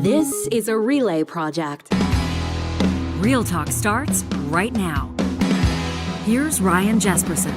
This is a relay project. Real Talk starts right now. Here's Ryan Jespersen.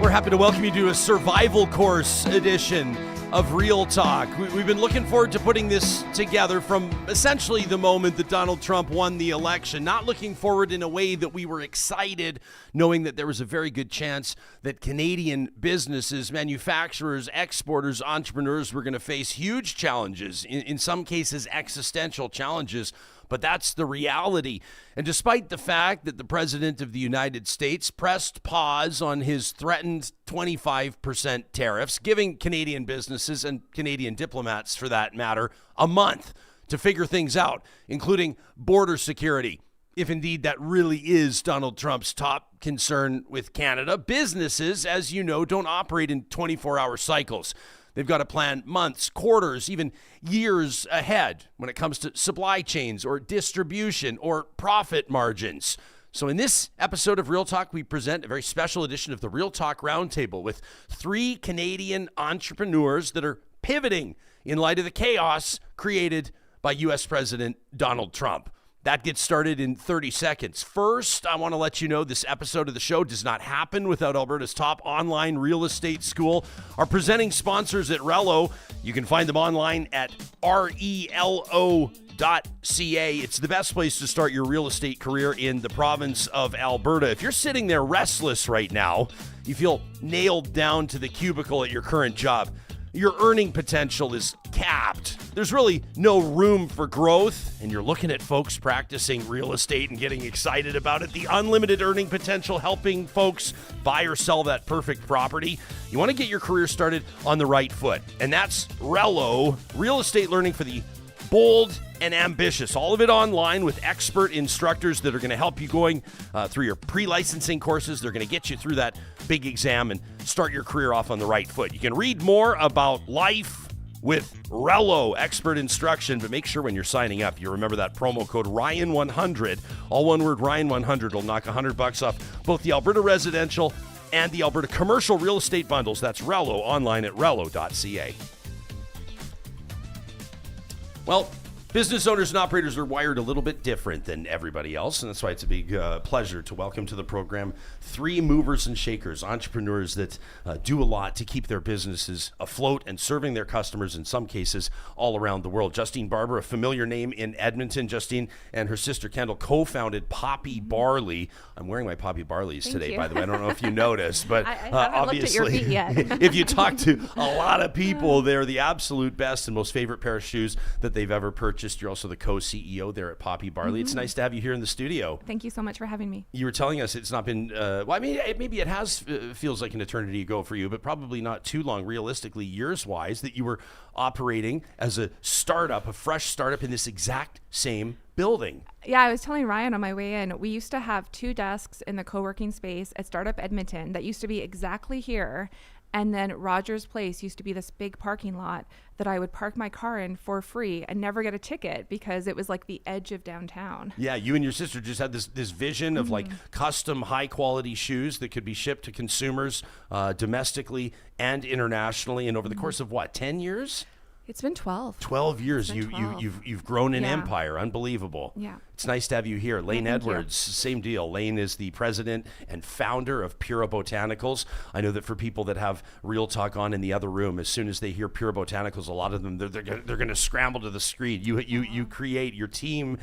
We're happy to welcome you to a survival course edition of Real Talk. We've been looking forward to putting this together from essentially the moment that Donald Trump won the election. Not looking forward in a way that we were excited, knowing that there was a very good chance that Canadian businesses, manufacturers, exporters, entrepreneurs were going to face huge challenges, in some cases existential challenges. But that's the reality. And despite the fact that the President of the United States pressed pause on his threatened 25% tariffs, giving Canadian businesses and Canadian diplomats, for that matter, a month to figure things out, including border security, if indeed that really is Donald Trump's top concern with Canada, businesses, as you know, don't operate in 24-hour cycles. They've got to plan months, quarters, even years ahead when it comes to supply chains or distribution or profit margins. So in this episode of Real Talk, we present a very special edition of the Real Talk Roundtable with 3 Canadian entrepreneurs that are pivoting in light of the chaos created by U.S. President Donald Trump. That gets started in 30 seconds. First, I want to let you know this episode of the show does not happen without Alberta's top online real estate school. Our presenting sponsors at Relo, you can find them online at relo.ca. It's the best place to start your real estate career in the province of Alberta. If you're sitting there restless right now, you feel nailed down to the cubicle at your current job, your earning potential is capped. There's really no room for growth, and you're looking at folks practicing real estate and getting excited about it. The unlimited earning potential helping folks buy or sell that perfect property. You want to get your career started on the right foot, and that's Relo, real estate learning for the bold and ambitious. All of it online with expert instructors that are going to help you going through your pre-licensing courses. They're going to get you through that big exam and start your career off on the right foot. You can read more about life with Relo expert instruction, but make sure when you're signing up, you remember that promo code Ryan100. All one word, Ryan100 will knock $100 off both the Alberta residential and the Alberta commercial real estate bundles. That's Relo online at relo.ca. Well, business owners and operators are wired a little bit different than everybody else, and that's why it's a big pleasure to welcome to the program 3 movers and shakers, entrepreneurs that do a lot to keep their businesses afloat and serving their customers, in some cases, all around the world. Justine Barber, a familiar name in Edmonton. Justine and her sister Kendall co-founded Poppy Barley. I'm wearing my Poppy Barleys today, by the way. I don't know if you noticed, but I haven't obviously, looked at your feet yet. If you talk to a lot of people, they're the absolute best and most favorite pair of shoes that they've ever purchased. You're also the co-CEO there at Poppy Barley. It's nice to have you here in the studio. Thank you so much for having me. You were telling us it's not been, well, I mean, maybe it has, feels like an eternity ago for you, but probably not too long, realistically, years-wise, that you were operating as a startup, a fresh startup in this exact same building. Yeah, I was telling Ryan on my way in, we used to have 2 desks in the co-working space at Startup Edmonton that used to be exactly here. And then Rogers Place used to be this big parking lot that I would park my car in for free and never get a ticket because it was like the edge of downtown. Yeah, you and your sister just had this vision of like custom high quality shoes that could be shipped to consumers domestically and internationally. And over the course of what, 10 years? It's been 12. 12 years. It's been 12. You've grown an Yeah. empire. Unbelievable. Yeah. It's nice to have you here. Lane thank you. Edwards, same deal. Lane is the president and founder of Pura Botanicals. I know that for people that have Real Talk on in the other room, as soon as they hear Pura Botanicals, a lot of them, they're going to scramble to the screen. You create, your team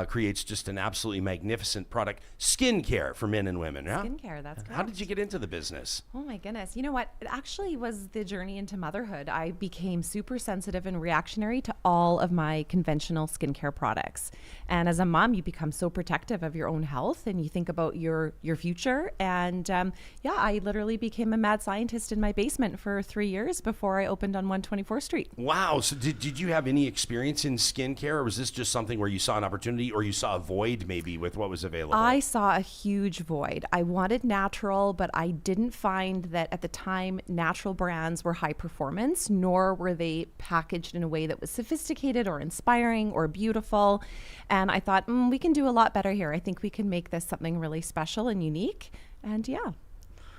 creates just an absolutely magnificent product. Skincare for men and women. Yeah? Skincare, that's correct. How did you get into the business? Oh my goodness. You know what? It actually was the journey into motherhood. I became super sensitive and reactionary to all of my conventional skincare products. And as a mom, you become so protective of your own health and you think about your future. And yeah, I literally became a mad scientist in my basement for 3 years before I opened on 124th Street. Wow. So did you have any experience in skincare, or was this just something where you saw an opportunity or you saw a void maybe with what was available? I saw a huge void. I wanted natural, but I didn't find that at the time natural brands were high performance, nor were they packaged in a way that was sophisticated or inspiring or beautiful. And I thought, we can do a lot better here. I think we can make this something really special and unique. And yeah.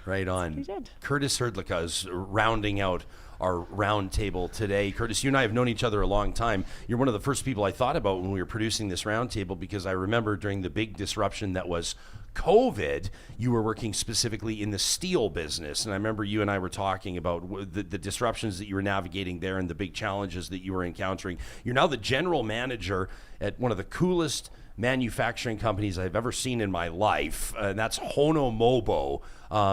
Right on. We did. Curtis Hrdlicka is rounding out our round table today. Curtis, you and I have known each other a long time. You're one of the first people I thought about when we were producing this round table, because I remember during the big disruption that was COVID, you were working specifically in the steel business. And I remember you and I were talking about the disruptions that you were navigating there and the big challenges that you were encountering. You're now the general manager at one of the coolest manufacturing companies I've ever seen in my life, and that's Honomobo.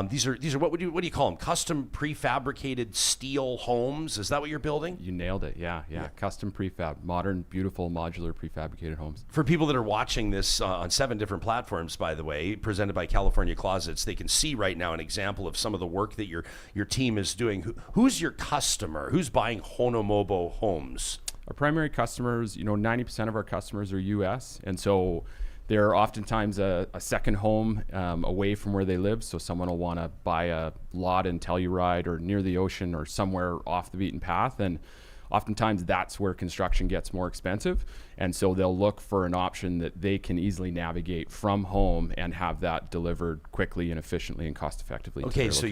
These are what do you call them? Custom prefabricated steel homes. Is that what you're building? You nailed it. Yeah. Custom prefab, modern, beautiful, modular prefabricated homes. For people that are watching this on 7 different platforms, by the way, presented by California Closets, they can see right now an example of some of the work that your team is doing. Who's your customer? Who's buying Honomobo homes? Our primary customers, 90% of our customers are U.S. And so they're oftentimes a second home away from where they live. So someone will want to buy a lot in Telluride or near the ocean or somewhere off the beaten path. And oftentimes that's where construction gets more expensive. And so they'll look for an option that they can easily navigate from home and have that delivered quickly and efficiently and cost effectively. Okay, so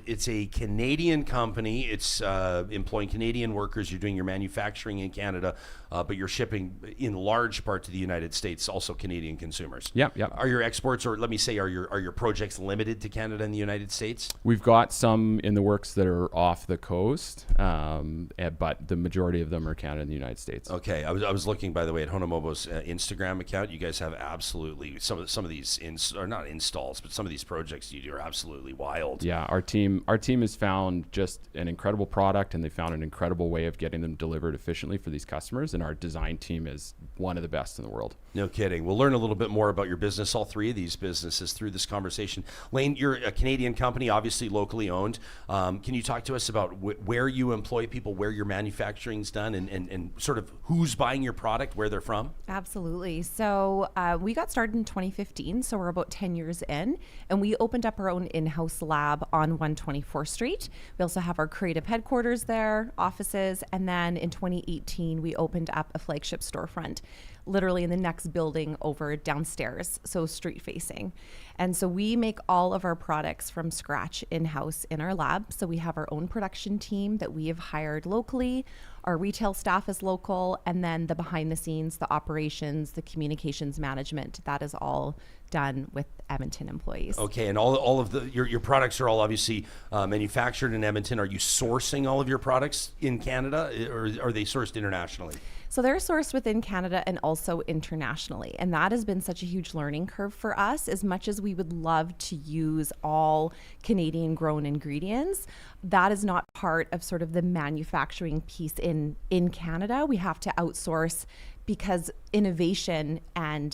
it's a Canadian company. It's employing Canadian workers. You're doing your manufacturing in Canada, but you're shipping in large part to the United States, also Canadian consumers. Yeah. Are your exports, or let me say, are your projects limited to Canada and the United States? We've got some in the works that are off the coast, but the majority of them are Canada and the United States. Okay, I was looking, by the way, at Honomobo's Instagram account. You guys have absolutely some of these or not installs, but some of these projects you do are absolutely wild. Yeah, our team has found just an incredible product, and they found an incredible way of getting them delivered efficiently for these customers. And our design team is one of the best in the world. No kidding. We'll learn a little bit more about your business, all 3 of these businesses, through this conversation. Lane, you're a Canadian company, obviously locally owned. Can you talk to us about where you employ people, where your manufacturing's done, and sort of who's buying your product, where they're from? Absolutely. So we got started in 2015, so we're about 10 years in, and we opened up our own in-house lab on 124th Street. We also have our creative headquarters there, offices, and then in 2018, we opened up a flagship storefront, literally in the next building over downstairs, so street facing. And so we make all of our products from scratch in-house in our lab. So we have our own production team that we have hired locally. Our retail staff is local, and then the behind the scenes, the operations, the communications management, that is all done with Edmonton employees. Okay, and all of your products are all obviously manufactured in Edmonton. Are you sourcing all of your products in Canada, or are they sourced internationally? So they're sourced within Canada and also internationally. And that has been such a huge learning curve for us. As much as we would love to use all Canadian grown ingredients, that is not part of sort of the manufacturing piece in Canada. We have to outsource because innovation and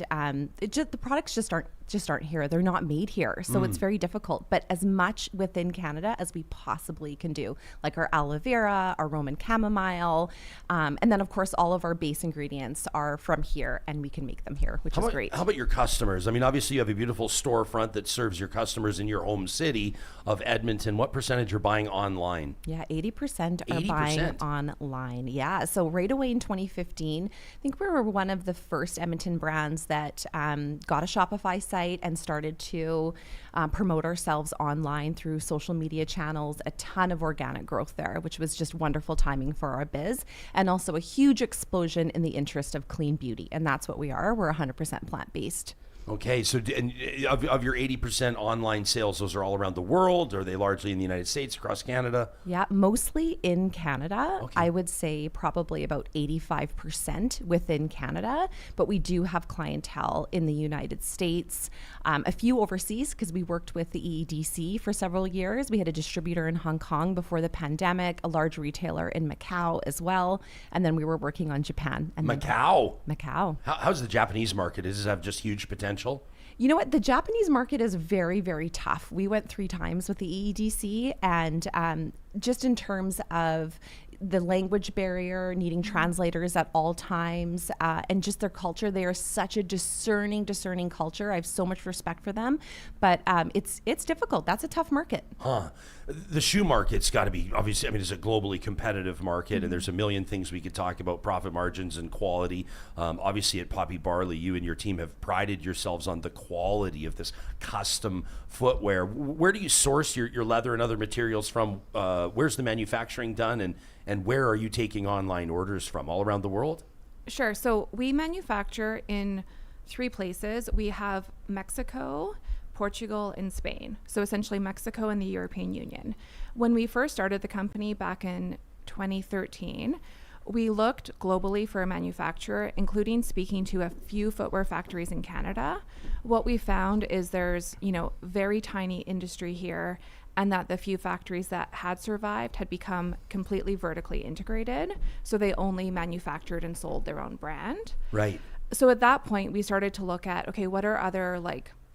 the products just aren't here. They're not made here. So it's very difficult. But as much within Canada as we possibly can do, like our aloe vera, our Roman chamomile, and then of course all of our base ingredients are from here, and we can make them here, which is great. How about your customers? I mean, obviously you have a beautiful storefront that serves your customers in your home city of Edmonton. What percentage are buying online? Yeah, 80% are buying online. Yeah, so right away in 2015, I think we were one of the first Edmonton brands that got a Shopify site and started to promote ourselves online through social media channels. A ton of organic growth there, which was just wonderful timing for our biz, and also a huge explosion in the interest of clean beauty. And that's what we are. We're 100% plant-based. Okay, so of your 80% online sales, those are all around the world? Or are they largely in the United States, across Canada? Yeah, mostly in Canada. Okay. I would say probably about 85% within Canada, but we do have clientele in the United States, a few overseas because we worked with the EEDC for several years. We had a distributor in Hong Kong before the pandemic, a large retailer in Macau as well, and then we were working on Japan. And Macau? Macau. How's the Japanese market? Does it have just huge potential? You know what? The Japanese market is very, very tough. We went 3 times with the EEDC, and just in terms of the language barrier, needing translators at all times, and just their culture. They are such a discerning culture. I have so much respect for them, but it's difficult. That's a tough market. The shoe market's got to be, obviously, I mean, it's a globally competitive market, and there's a million things we could talk about, profit margins and quality. Obviously, at Poppy Barley, you and your team have prided yourselves on the quality of this custom footwear. Where do you source your leather and other materials from? Where's the manufacturing done, and where are you taking online orders from? All around the world? Sure. So we manufacture in 3 places. We have Mexico, Portugal, and Spain. So essentially Mexico and the European Union. When we first started the company back in 2013, we looked globally for a manufacturer, including speaking to a few footwear factories in Canada. What we found is there's, very tiny industry here, and that the few factories that had survived had become completely vertically integrated. So they only manufactured and sold their own brand. Right. So at that point, we started to look at, okay, what are other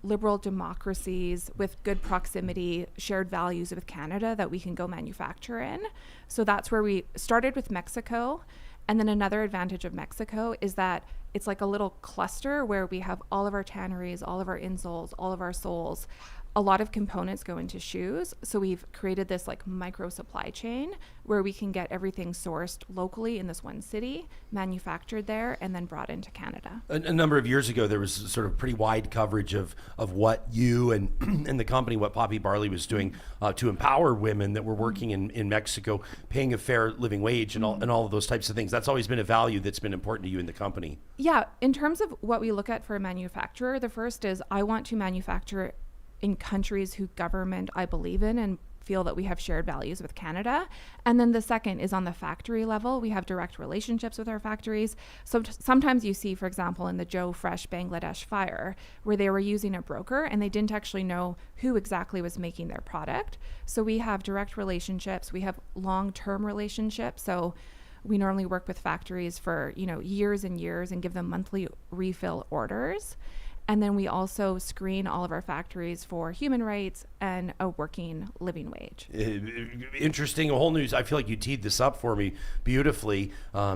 liberal democracies with good proximity, shared values with Canada that we can go manufacture in? So that's where we started with Mexico. And then another advantage of Mexico is that it's like a little cluster where we have all of our tanneries, all of our insoles, all of our soles. A lot of components go into shoes. So we've created this micro supply chain where we can get everything sourced locally in this one city, manufactured there, and then brought into Canada. A number of years ago, there was sort of pretty wide coverage of what you and the company, what Poppy Barley was doing to empower women that were working in Mexico, paying a fair living wage and all of those types of things. That's always been a value that's been important to you in the company. Yeah, in terms of what we look at for a manufacturer, the first is I want to manufacture in countries whose government I believe in and feel that we have shared values with Canada. And then the second is on the factory level. We have direct relationships with our factories. So sometimes you see, for example, in the Joe Fresh Bangladesh fire, where they were using a broker and they didn't actually know who exactly was making their product. So we have direct relationships. We have long-term relationships. So we normally work with factories for, years and years and give them monthly refill orders. And then we also screen all of our factories for human rights and a working living wage. Interesting. A whole news. I feel like you teed this up for me beautifully,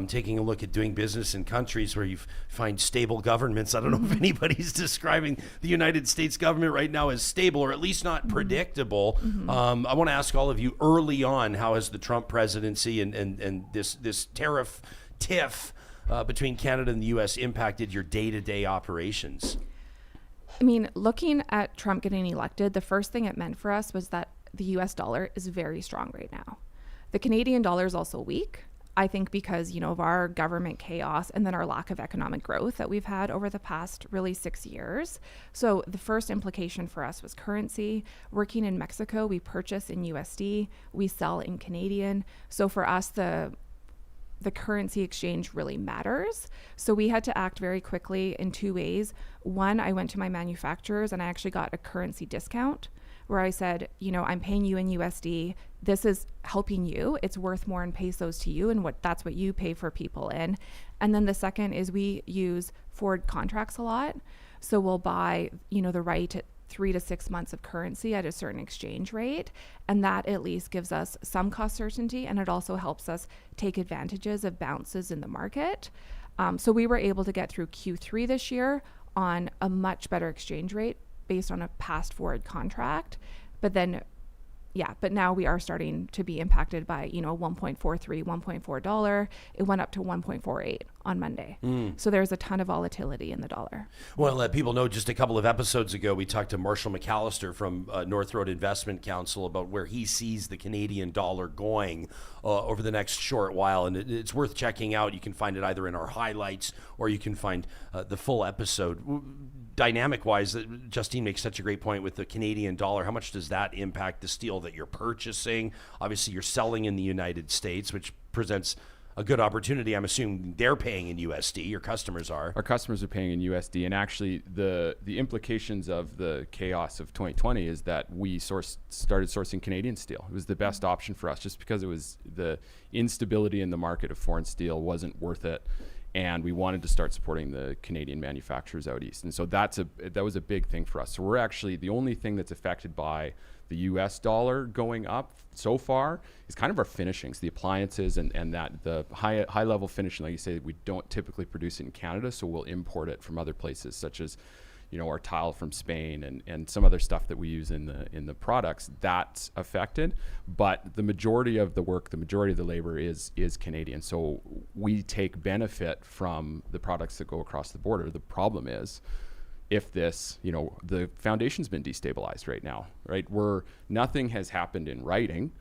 taking a look at doing business in countries where you find stable governments. I don't know if anybody's describing the United States government right now as stable or at least not predictable. I want to ask all of you early on, how has the Trump presidency and this tariff tiff between Canada and the U.S. impacted your day-to-day operations? I mean, looking at Trump getting elected, the first thing it meant for us was that the US dollar is very strong right now. The Canadian dollar is also weak, I think because, of our government chaos and then our lack of economic growth that we've had over the past really 6 years. So the first implication for us was currency. Working in Mexico, we purchase in USD, we sell in Canadian. So for us, the currency exchange really matters. So we had to act very quickly in 2 ways. One, I went to my manufacturers and I actually got a currency discount where I said, I'm paying you in USD. This is helping you. It's worth more in pesos to you, and that's what you pay for people in. And then the second is we use forward contracts a lot. So we'll buy, the right at 3 to 6 months of currency at a certain exchange rate. And that at least gives us some cost certainty. And it also helps us take advantages of bounces in the market. So we were able to get through Q3 this year on a much better exchange rate based on a past forward contract. But now we are starting to be impacted by, 1.43, $1.4. It went up to 1.48 on Monday. So there's a ton of volatility in the dollar. Well, let people know, just a couple of episodes ago, we talked to Marshall McAllister from North Road Investment Council about where he sees the Canadian dollar going over the next short while. And it's worth checking out. You can find it either in our highlights or you can find the full episode. Dynamic-wise, Justine makes such a great point with the Canadian dollar. How much does that impact the steel that you're purchasing? Obviously, you're selling in the United States, which presents a good opportunity. I'm assuming they're paying in USD. Your customers are. Our customers are paying in USD, and actually, the implications of the chaos of 2020 is that we started sourcing Canadian steel. It was the best option for us, just because it was the instability in the market of foreign steel wasn't worth it. and we wanted to start supporting the Canadian manufacturers out east. And so that was a big thing for us. So we're actually the only thing that's affected by the US dollar going up so far is kind of our finishings, the appliances and that the high level finishing. Like you say, we don't typically produce it in Canada, so we'll import it from other places, such as our tile from Spain and some other stuff that we use in the products. That's affected, but the majority of the work, the majority of the labor is Canadian. So we take benefit from the products that go across the border. The problem is if this, the foundation's been destabilized right now, right? Nothing has happened in writing,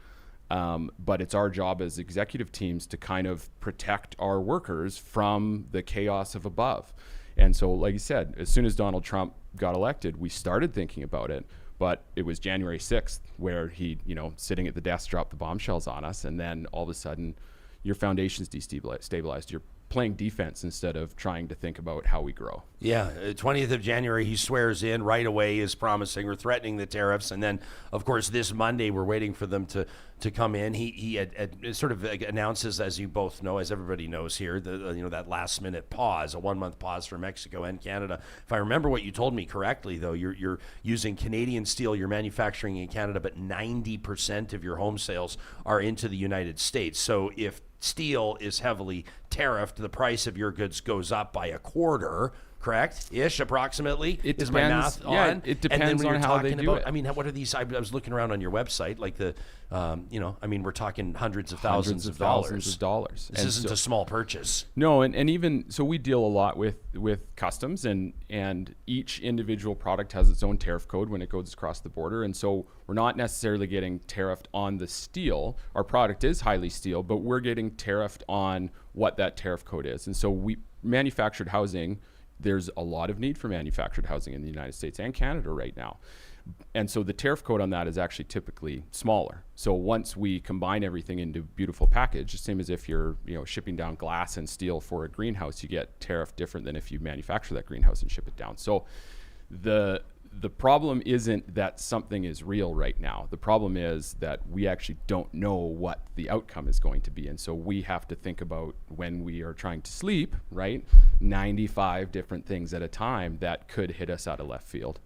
but it's our job as executive teams to kind of protect our workers from the chaos of above. And so, like you said, as soon as Donald Trump got elected, we started thinking about it, but it was January 6th where he, sitting at the desk, dropped the bombshells on us. And then all of a sudden your foundation's destabilized. You're playing defense instead of trying to think about how we grow. Yeah, 20th of January, he swears in right away, is promising or threatening the tariffs. And then, of course, this Monday, we're waiting for them to come in. He had sort of announces, as you both know, as everybody knows here, that last minute pause, a 1 month pause for Mexico and Canada. If I remember what you told me correctly, though, you're using Canadian steel, you're manufacturing in Canada, but 90% of your home sales are into the United States. So if steel is heavily tariffed, the price of your goods goes up by a quarter, correct-ish, approximately? It is depends. my math on? Yeah, it depends on how they do it. I mean, what are these? I was looking around on your website, like we're talking hundreds of thousands of dollars. This isn't a small purchase. No, and even so, we deal a lot with customs, and each individual product has its own tariff code when it goes across the border, and so we're not necessarily getting tariffed on the steel. Our product is highly steel, but we're getting tariffed on what that tariff code is. And so manufactured housing, there's a lot of need for manufactured housing in the United States and Canada right now. And so the tariff code on that is actually typically smaller. So once we combine everything into a beautiful package, the same as if you're shipping down glass and steel for a greenhouse, you get tariff different than if you manufacture that greenhouse and ship it down. So the problem isn't that something is real right now. The problem is that we actually don't know what the outcome is going to be. And so we have to think about, when we are trying to sleep, right, 95 different things at a time that could hit us out of left field.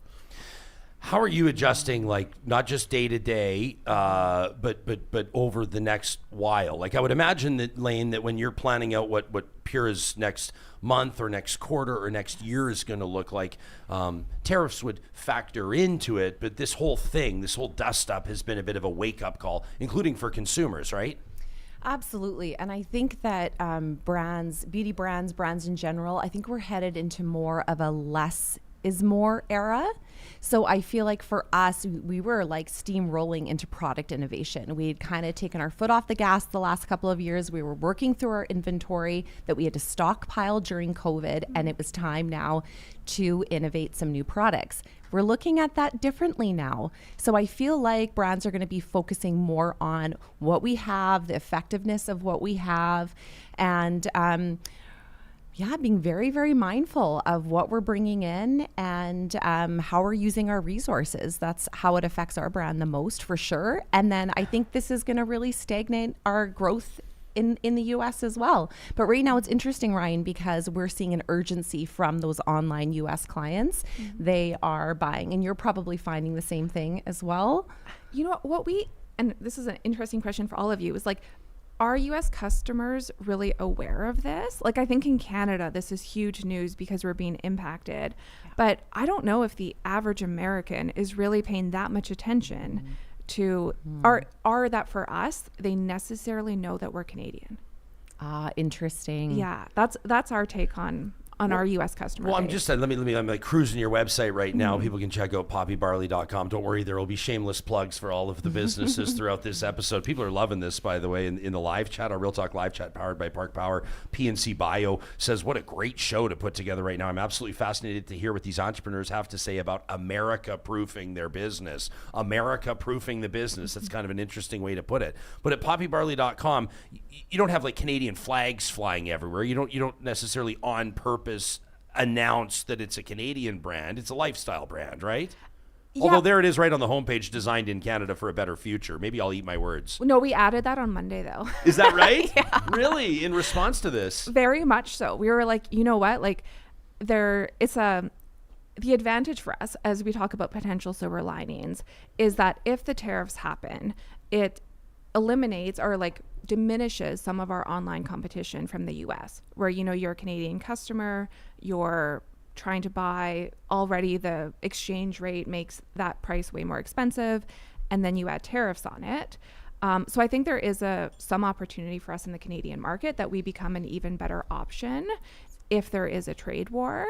How are you adjusting, like, not just day to day, but over the next while? Like, I would imagine that, Lane, that when you're planning out what Pura's next month or next quarter or next year is going to look like, tariffs would factor into it. But this whole dust up has been a bit of a wake up call, including for consumers, right? Absolutely. And I think that beauty brands in general, I think we're headed into more of a less is more era. So I feel like for us, we were like steamrolling into product innovation. We had kind of taken our foot off the gas the last couple of years. We were working through our inventory that we had to stockpile during COVID, and it was time now to innovate some new products. We're looking at that differently now. So I feel like brands are going to be focusing more on what we have, the effectiveness of what we have, and being very, very mindful of what we're bringing in and how we're using our resources. That's how it affects our brand the most, for sure. And then I think this is going to really stagnate our growth in the US as well. But right now it's interesting, Ryan, because we're seeing an urgency from those online US clients. Mm-hmm. They are buying, and you're probably finding the same thing as well. You know what and this is an interesting question for all of you, is like, are U.S. customers really aware of this? Like, I think in Canada, this is huge news because we're being impacted. Yeah. But I don't know if the average American is really paying that much attention to, are that for us, they necessarily know that we're Canadian. Interesting. Yeah, that's our take on our U.S. customer Well, base. I'm like cruising your website right now. People can check out poppybarley.com. Don't worry, there will be shameless plugs for all of the businesses throughout this episode. People are loving this, by the way, in the live chat, our Real Talk live chat powered by Park Power. PNC Bio says, what a great show to put together right now. I'm absolutely fascinated to hear what these entrepreneurs have to say about America-proofing their business. America-proofing the business. That's kind of an interesting way to put it. But at poppybarley.com, you don't have like Canadian flags flying everywhere. You don't necessarily on purpose announce that it's a Canadian brand. It's a lifestyle brand, right? Although there it is right on the homepage, designed in Canada for a better future. Maybe I'll eat my words. No, we added that on Monday, though. Is that right? Yeah. Really? In response to this? Very much so. We were like, you know what? Like, the advantage for us as we talk about potential silver linings is that if the tariffs happen, it eliminates or like diminishes some of our online competition from the US, where, you know, you're a Canadian customer, you're trying to buy, already the exchange rate makes that price way more expensive, and then you add tariffs on it. So I think there is some opportunity for us in the Canadian market that we become an even better option if there is a trade war.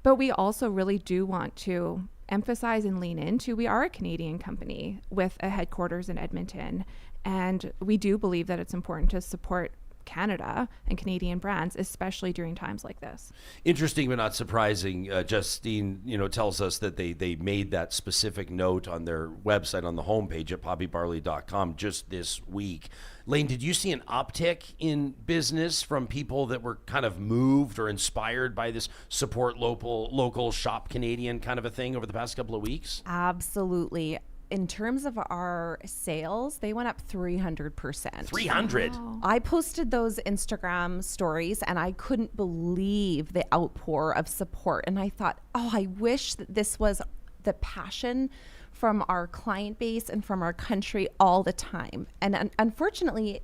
But we also really do want to emphasize and lean into, we are a Canadian company with a headquarters in Edmonton, and we do believe that it's important to support Canada and Canadian brands, especially during times like this. Interesting but not surprising. Justine, tells us that they made that specific note on their website on the homepage at poppybarley.com just this week. Lane, did you see an uptick in business from people that were kind of moved or inspired by this support local shop Canadian kind of a thing over the past couple of weeks? Absolutely. In terms of our sales, they went up 300%. 300? Wow. I posted those Instagram stories and I couldn't believe the outpour of support. And I thought, I wish that this was the passion from our client base and from our country all the time. And unfortunately,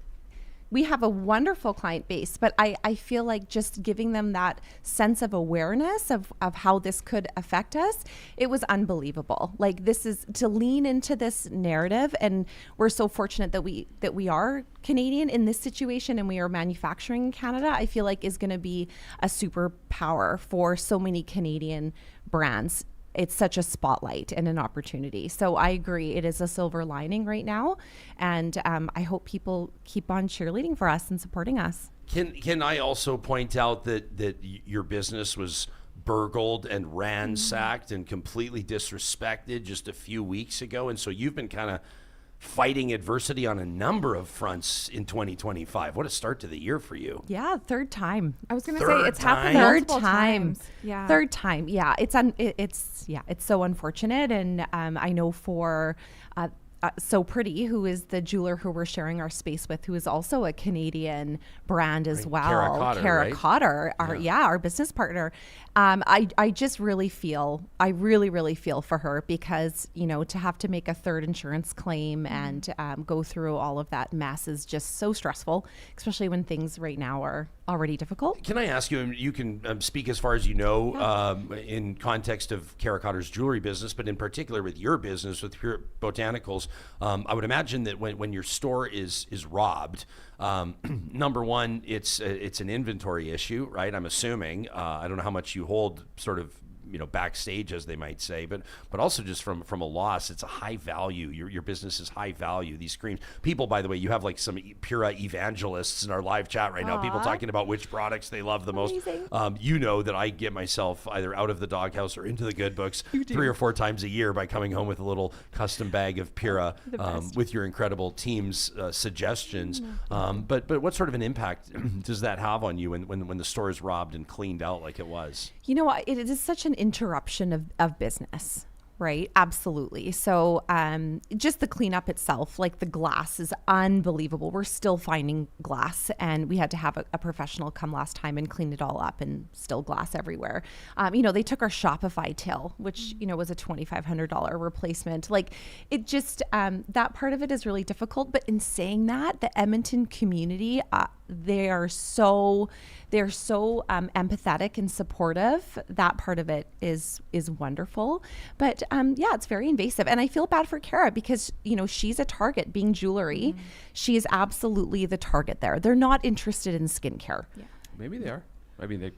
we have a wonderful client base, but I feel like just giving them that sense of awareness of how this could affect us, it was unbelievable. Like, this is to lean into this narrative, and we're so fortunate that we are Canadian in this situation and we are manufacturing in Canada, I feel like is going to be a superpower for so many Canadian brands. It's such a spotlight and an opportunity. So I agree. It is a silver lining right now. And I hope people keep on cheerleading for us and supporting us. Can I also point out that your business was burgled and ransacked and completely disrespected just a few weeks ago? And so you've been kind of fighting adversity on a number of fronts in 2025. What a start to the year for you. Yeah, third time. I was going to say it's happened Third multiple time. times. Yeah. Third time. Yeah, it's so unfortunate, and I know for So Pretty, who is the jeweler who we're sharing our space with, who is also a Canadian brand as well. Kara Cotter, our business partner. I just really feel for her because, to have to make a third insurance claim and go through all of that mess is just so stressful, especially when things right now are already difficult. Can I ask you, and you can speak as far as you know in context of Kara Cotter's jewelry business, but in particular with your business, with Pura Botanicals, I would imagine that when your store is robbed, number one, it's an inventory issue, right? I'm assuming. I don't know how much you hold sort of backstage, as they might say, but also just from a loss, it's a high value. Your business is high value. These creams, people, by the way, you have like some Pura evangelists in our live chat right now. People talking about which products they love the most. That I get myself either out of the doghouse or into the good books 3 or 4 times a year by coming home with a little custom bag of Pura with your incredible team's suggestions. But what sort of an impact does that have on you when the store is robbed and cleaned out like it was? It is such an interruption of business, right? Absolutely. So just the cleanup itself, like the glass is unbelievable. We're still finding glass, and we had to have a professional come last time and clean it all up, and still glass everywhere. They took our Shopify till, which, was a $2,500 replacement. Like, it just, that part of it is really difficult. But in saying that, the Edmonton community, they're so empathetic and supportive. That part of it is wonderful. But it's very invasive. And I feel bad for Kara because, she's a target being jewelry. She is absolutely the target there. They're not interested in skincare. Yeah. Maybe they are. I mean,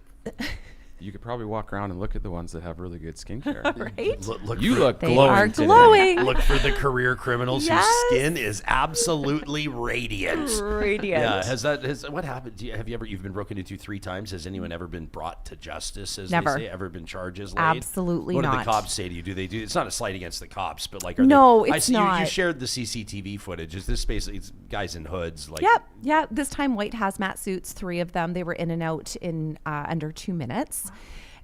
you could probably walk around and look at the ones that have really good skincare. Right? You look they glowing are today. glowing. Look for the career criminals Yes. whose skin is absolutely radiant. Radiant. Yeah. What happened? You've been broken into 3 times. Has anyone ever been brought to justice, as Never. they say? Ever been charges laid? Absolutely what not. What do the cops say to you? Do they do? It's not a slight against the cops, but like, No, I it's see not. You shared the CCTV footage. Is this basically guys in hoods? Like, Yep. Yeah. This time, white hazmat suits, 3 of them. They were in and out in under 2 minutes.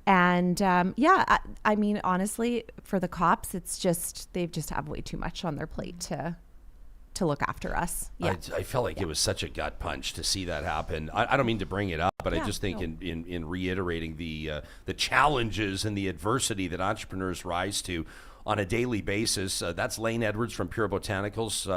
And I mean, honestly, for the cops, it's just they've just have way too much on their plate to look after us. Yeah. I felt like it was such a gut punch to see that happen. I don't mean to bring it up, but I just think in reiterating the challenges and the adversity that entrepreneurs rise to on a daily basis. That's Lane Edwards from Pura Botanicals.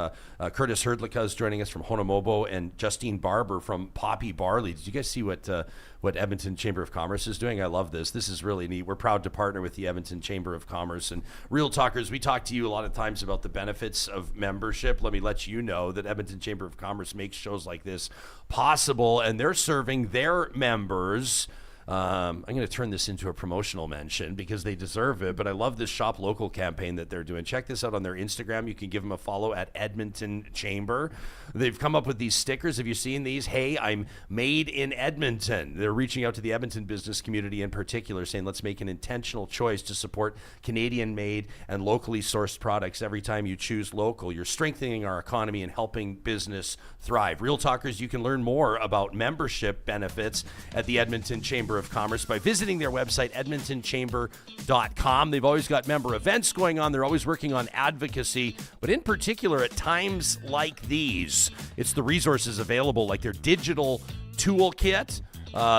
Curtis Hrdlicka is joining us from Honomobo, and Justine Barber from Barley. Did you guys see what Edmonton Chamber of Commerce is doing? I love this. This is really neat. We're proud to partner with the Edmonton Chamber of Commerce. And Real Talkers, we talk to you a lot of times about the benefits of membership. Let me let you know that Edmonton Chamber of Commerce makes shows like this possible, and they're serving their members. I'm going to turn this into a promotional mention because they deserve it, but I love this Shop Local campaign that they're doing. Check this out on their Instagram. You can give them a follow at Edmonton Chamber. They've come up with these stickers. Have you seen these? Hey, I'm made in Edmonton. They're reaching out to the Edmonton business community in particular, saying let's make an intentional choice to support Canadian-made and locally sourced products. Every time you choose local, you're strengthening our economy and helping business thrive. Real Talkers, you can learn more about membership benefits at the Edmonton Chamber of Commerce by visiting their website, edmontonchamber.com. They've always got member events going on. They're always working on advocacy, but in particular at times like these, it's the resources available like their digital toolkit,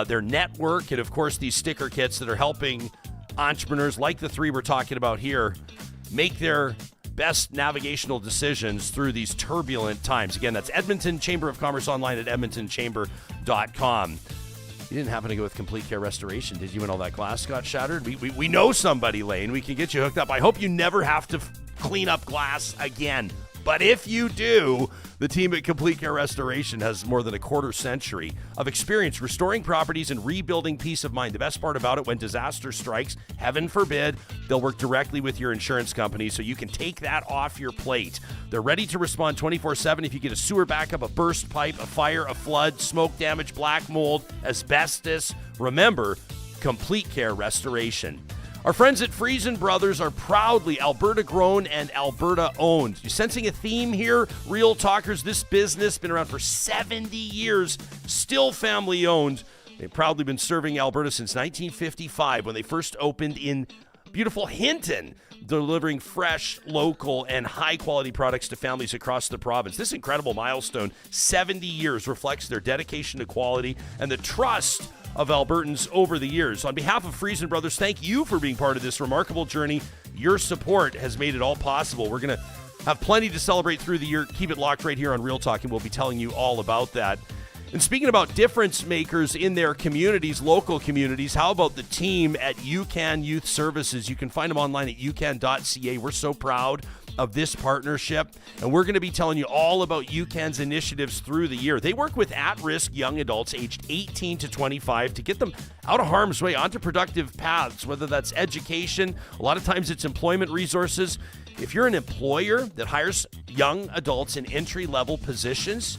their network, and of course these sticker kits that are helping entrepreneurs like the three we're talking about here make their best navigational decisions through these turbulent times. Again, that's Edmonton Chamber of Commerce online at edmontonchamber.com. You didn't happen to go with Complete Care Restoration, did you, when all that glass got shattered? We know somebody, Lane. We can get you hooked up. I hope you never have to clean up glass again. But if you do, the team at Complete Care Restoration has more than a quarter century of experience restoring properties and rebuilding peace of mind. The best part about it, when disaster strikes, heaven forbid, they'll work directly with your insurance company so you can take that off your plate. They're ready to respond 24/7 if you get a sewer backup, a burst pipe, a fire, a flood, smoke damage, black mold, asbestos. Remember, Complete Care Restoration. Our friends at Friesen Brothers are proudly Alberta-grown and Alberta-owned. You sensing a theme here? Real Talkers, this business been around for 70 years, still family-owned. They've proudly been serving Alberta since 1955 when they first opened in beautiful Hinton, delivering fresh, local, and high-quality products to families across the province. This incredible milestone, 70 years, reflects their dedication to quality and the trust of Albertans over the years. On behalf of Friesen Brothers, thank you for being part of this remarkable journey. Your support has made it all possible. We're going to have plenty to celebrate through the year. Keep it locked right here on Real Talk, and we'll be telling you all about that. And speaking about difference makers in their communities, local communities, how about the team at UCAN Youth Services? You can find them online at ucan.ca. We're so proud of this partnership, and we're going to be telling you all about UCAN's initiatives through the year. They work with at-risk young adults aged 18 to 25 to get them out of harm's way onto productive paths, whether that's education, a lot of times it's employment resources. If you're an employer that hires young adults in entry-level positions,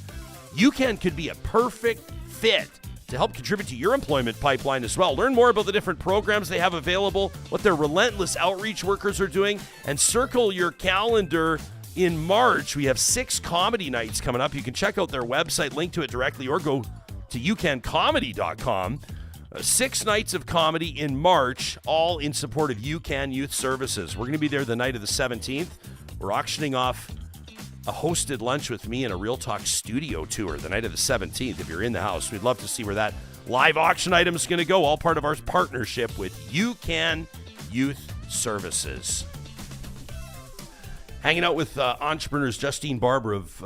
UCAN could be a perfect fit to help contribute to your employment pipeline as well. Learn more about the different programs they have available, what their relentless outreach workers are doing, and circle your calendar. In March, we have 6 comedy nights coming up. You can check out their website, link to it directly, or go to ucancomedy.com. 6 nights of comedy in March, all in support of UCAN Youth Services. We're going to be there the night of the 17th. We're auctioning off a hosted lunch with me and a Real Talk studio tour the night of the 17th. If you're in the house, we'd love to see where that live auction item is going to go, all part of our partnership with UCAN Youth Services. Hanging out with entrepreneurs Justine Barber of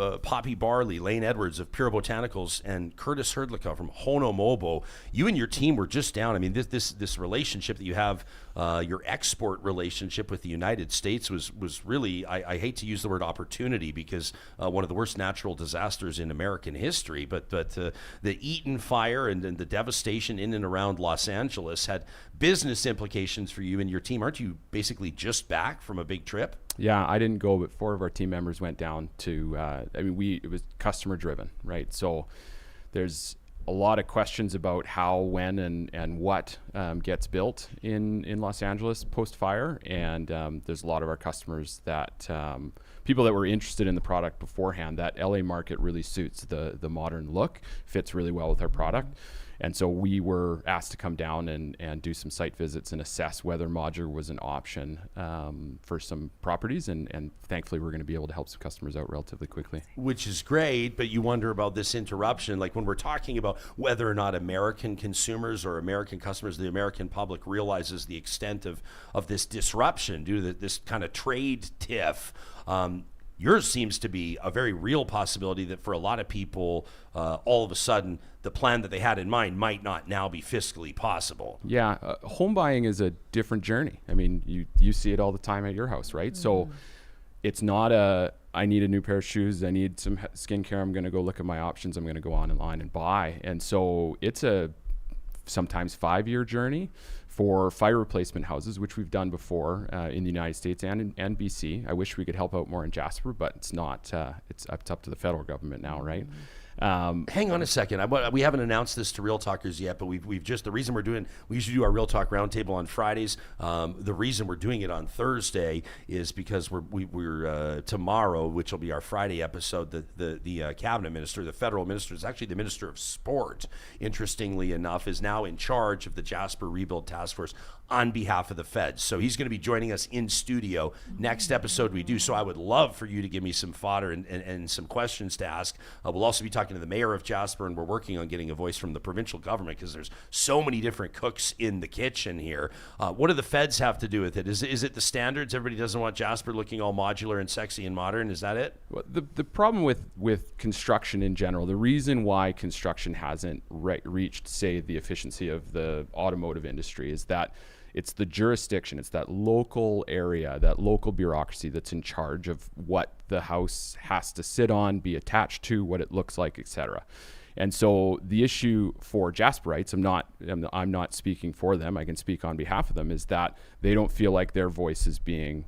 Barley, Lane Edwards of Pura Botanicals, and Curtis Hrdlicka from Honomobo. You and your team were just down. I mean, this relationship that you have, your export relationship with the United States was really, I hate to use the word opportunity because one of the worst natural disasters in American history, but the Eaton fire and the devastation in and around Los Angeles had business implications for you and your team. Aren't you basically just back from a big trip? Yeah, I didn't go, but 4 of our team members went down to, it was customer driven, right? So there's a lot of questions about how, when, and what gets built in Los Angeles post-fire. And there's a lot of our customers that, people that were interested in the product beforehand, that LA market really suits the modern look, fits really well with our product. And so we were asked to come down and do some site visits and assess whether modular was an option for some properties. And thankfully, we're going to be able to help some customers out relatively quickly. Which is great, but you wonder about this interruption. Like when we're talking about whether or not American consumers or American customers, the American public realizes the extent of this disruption due to this kind of trade tiff. Yours seems to be a very real possibility that for a lot of people, all of a sudden, the plan that they had in mind might not now be fiscally possible. Yeah, home buying is a different journey. I mean, you see it all the time at your house, right? So it's not I need a new pair of shoes, I need some skincare, I'm going to go look at my options, I'm going to go online and buy. And so it's a sometimes 5-year journey for fire replacement houses, which we've done before in the United States and BC. I wish we could help out more in Jasper, but it's not. It's up to the federal government now, right? Hang on a second. We haven't announced this to Real Talkers yet, but we've just, the reason we usually do our Real Talk Roundtable on Fridays. The reason we're doing it on Thursday is because we're tomorrow, which will be our Friday episode, the cabinet minister, the federal minister, is actually the Minister of Sport, interestingly enough, is now in charge of the Jasper Rebuild Task Force on behalf of the feds. So he's going to be joining us in studio next episode we do. So I would love for you to give me some fodder and some questions to ask. We'll also be talking to the mayor of Jasper, and we're working on getting a voice from the provincial government because there's so many different cooks in the kitchen here. What do the feds have to do with it? Is it the standards? Everybody doesn't want Jasper looking all modular and sexy and modern. Is that it? Well, the problem with construction in general, the reason why construction hasn't reached, say, the efficiency of the automotive industry is that it's the jurisdiction, it's that local area, that local bureaucracy that's in charge of what the house has to sit on, be attached to, what it looks like, etc. And so the issue for Jasperites, I'm not speaking for them, I can speak on behalf of them, is that they don't feel like their voice is being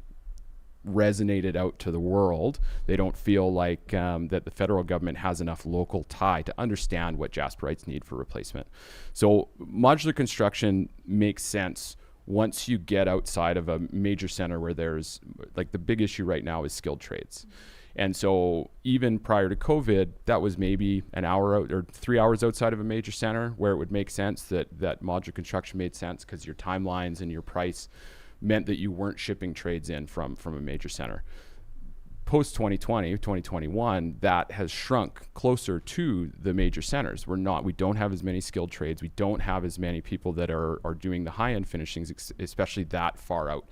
resonated out to the world. They don't feel like that the federal government has enough local tie to understand what Jasperites need for replacement. So modular construction makes sense once you get outside of a major center where there's, like, the big issue right now is skilled trades. And so even prior to COVID, that was maybe an hour out or 3 hours outside of a major center where it would make sense that modular construction made sense because your timelines and your price meant that you weren't shipping trades in from a major center. Post 2020, 2021, that has shrunk closer to the major centers. We don't have as many skilled trades. We don't have as many people that are doing the high-end finishings, especially that far out.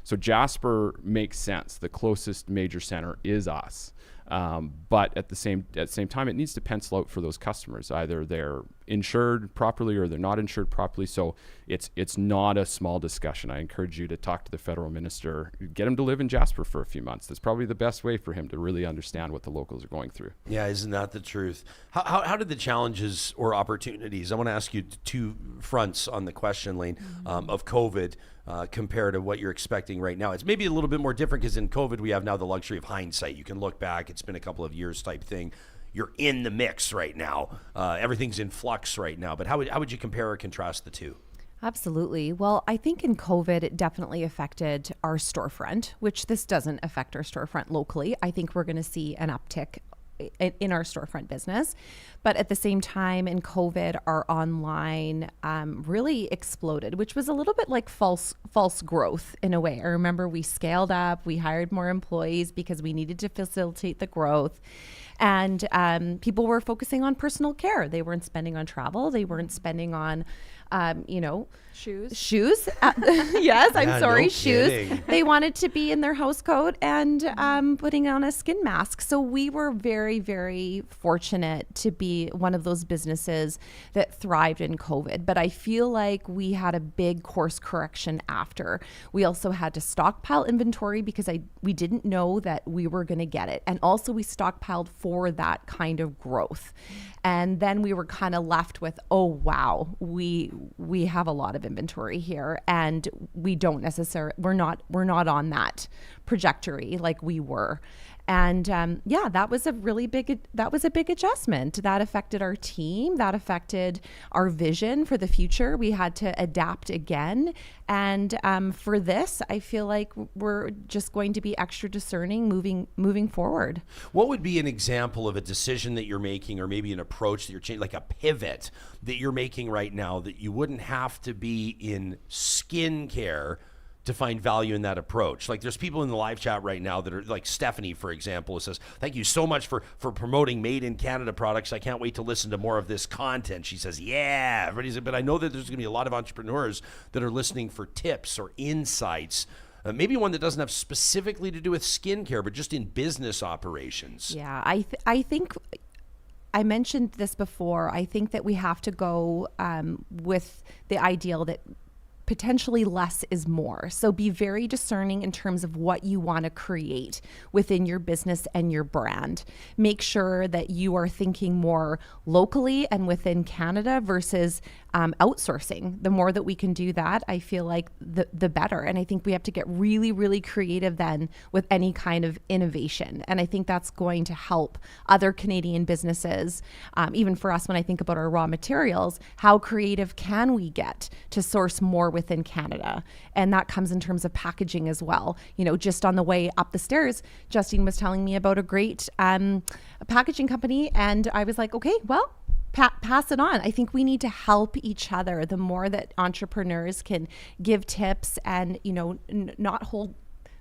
So Jasper makes sense. The closest major center is us. But at the same time, it needs to pencil out for those customers. Either they're insured properly or they're not insured properly. So it's not a small discussion. I encourage you to talk to the federal minister, get him to live in Jasper for a few months. That's probably the best way for him to really understand what the locals are going through. Yeah, isn't that the truth? How did the challenges or opportunities, I want to ask you two fronts on the question lane of COVID compare to what you're expecting right now. It's maybe a little bit more different because in COVID we have now the luxury of hindsight. You can look back, it's been a couple of years type thing. You're in the mix right now. Everything's in flux right now. But how would you compare or contrast the two? Absolutely. Well, I think in COVID, it definitely affected our storefront, which this doesn't affect our storefront locally. I think we're going to see an uptick in our storefront business. But at the same time, in COVID, our online really exploded, which was a little bit like false growth in a way. I remember we scaled up, we hired more employees because we needed to facilitate the growth. And people were focusing on personal care. They weren't spending on travel. They weren't spending on, shoes. Yes, I'm sorry, no shoes. kidding. They wanted to be in their house coat and putting on a skin mask. So we were very, very fortunate to be one of those businesses that thrived in COVID. But I feel like we had a big course correction after. We also had to stockpile inventory because we didn't know that we were going to get it. And also we stockpiled for that kind of growth. And then we were kind of left with, oh, wow, we have a lot of inventory here and we don't necessarily, we're not on that trajectory like we were. And that was a really a big adjustment. That affected our team. That affected our vision for the future. We had to adapt again. And for this, I feel like we're just going to be extra discerning moving forward. What would be an example of a decision that you're making, or maybe an approach that you're changing, like a pivot that you're making right now that you wouldn't have to be in skincare to find value in that approach? Like, there's people in the live chat right now that are like Stephanie, for example, who says, thank you so much for promoting made in Canada products. I can't wait to listen to more of this content. She says, yeah, everybody's, but I know that there's gonna be a lot of entrepreneurs that are listening for tips or insights, maybe one that doesn't have specifically to do with skincare, but just in business operations. Yeah, I think I mentioned this before. I think that we have to go with the ideal that potentially less is more. So be very discerning in terms of what you want to create within your business and your brand. Make sure that you are thinking more locally and within Canada versus outsourcing. The more that we can do that, I feel like the better. And I think we have to get really, really creative then with any kind of innovation. And I think that's going to help other Canadian businesses. Even for us, when I think about our raw materials, how creative can we get to source more within Canada? And that comes in terms of packaging as well. You know, just on the way up the stairs, Justine was telling me about a great packaging company. And I was like, okay, well, pass it on. I think we need to help each other. The more that entrepreneurs can give tips and, you know, not hold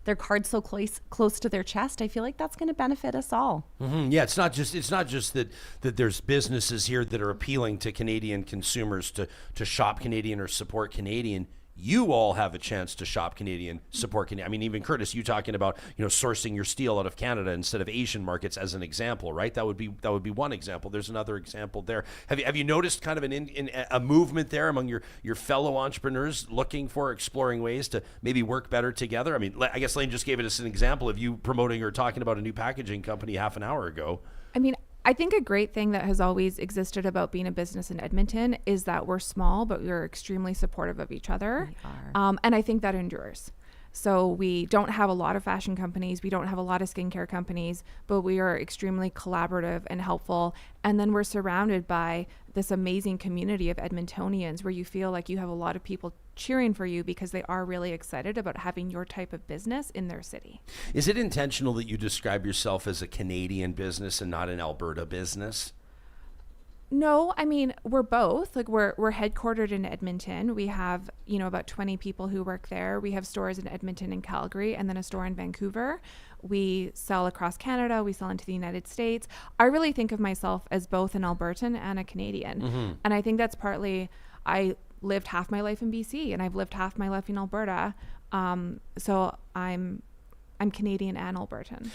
their cards so close to their chest, I feel like that's going to benefit us all. Mm-hmm. Yeah, it's not just that there's businesses here that are appealing to Canadian consumers to shop Canadian or support Canadian. You all have a chance to shop Canadian, support Canadian. I mean, even Curtis, you talking about, you know, sourcing your steel out of Canada instead of Asian markets as an example, right? That would be one example. There's another example there. Have you noticed kind of a movement there among your fellow entrepreneurs looking for, exploring ways to maybe work better together? I mean, I guess Lane just gave us an example of you promoting or talking about a new packaging company half an hour ago. I mean, I think a great thing that has always existed about being a business in Edmonton is that we're small, but we're extremely supportive of each other. We are. And I think that endures. So we don't have a lot of fashion companies. We don't have a lot of skincare companies, but we are extremely collaborative and helpful. And then we're surrounded by this amazing community of Edmontonians where you feel like you have a lot of people cheering for you because they are really excited about having your type of business in their city. Is it intentional that you describe yourself as a Canadian business and not an Alberta business? No, I mean, we're both. Like, we're headquartered in Edmonton. We have, you know, about 20 people who work there. We have stores in Edmonton and Calgary, and then a store in Vancouver. We sell across Canada. We sell into the United States. I really think of myself as both an Albertan and a Canadian. Mm-hmm. And I think that's partly, I lived half my life in BC and I've lived half my life in Alberta. So I'm Canadian and Albertan.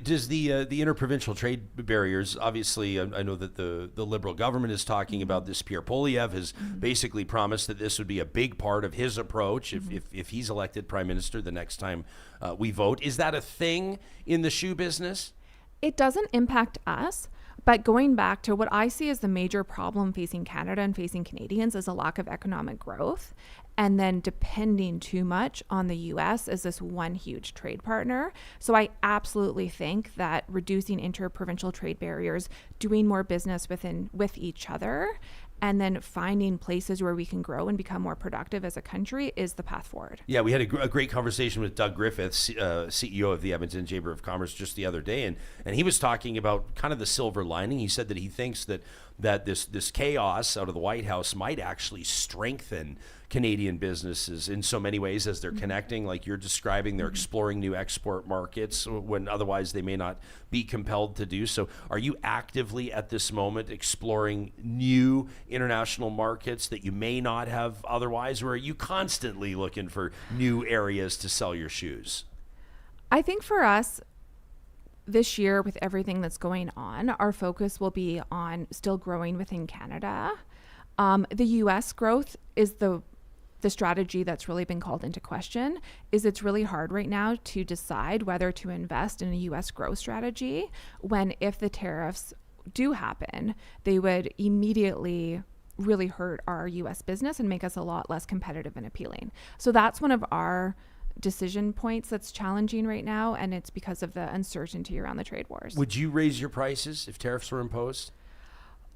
Does the interprovincial trade barriers, obviously, I know that the Liberal government is talking about this. Pierre Poilievre has basically promised that this would be a big part of his approach if he's elected Prime Minister the next time we vote. Is that a thing in the shoe business? It doesn't impact us. But going back to what I see as the major problem facing Canada and facing Canadians is a lack of economic growth, and then depending too much on the US as this one huge trade partner. So I absolutely think that reducing interprovincial trade barriers, doing more business with each other, and then finding places where we can grow and become more productive as a country is the path forward. Yeah, we had a great conversation with Doug Griffiths, CEO of the Edmonton Chamber of Commerce, just the other day, and he was talking about kind of the silver lining. He said that he thinks that this chaos out of the White House might actually strengthen Canadian businesses in so many ways as they're connecting, like you're describing. They're exploring new export markets when otherwise they may not be compelled to do so. Are you actively at this moment exploring new international markets that you may not have otherwise, or are you constantly looking for new areas to sell your shoes? I think for us, this year, with everything that's going on, our focus will be on still growing within Canada. The U.S. growth is the strategy that's really been called into question. It's really hard right now to decide whether to invest in a U.S. growth strategy when, if the tariffs do happen, they would immediately really hurt our U.S. business and make us a lot less competitive and appealing. So that's one of our decision points that's challenging right now, and it's because of the uncertainty around the trade wars. Would you raise your prices if tariffs were imposed?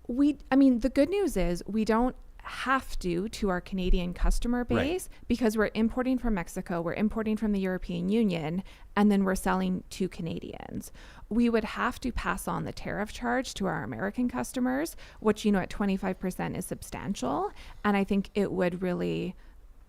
The good news is we don't have to our Canadian customer base, because we're importing from Mexico, we're importing from the European Union, and then we're selling to Canadians. We would have to pass on the tariff charge to our American customers, which, at 25% is substantial. And I think it would really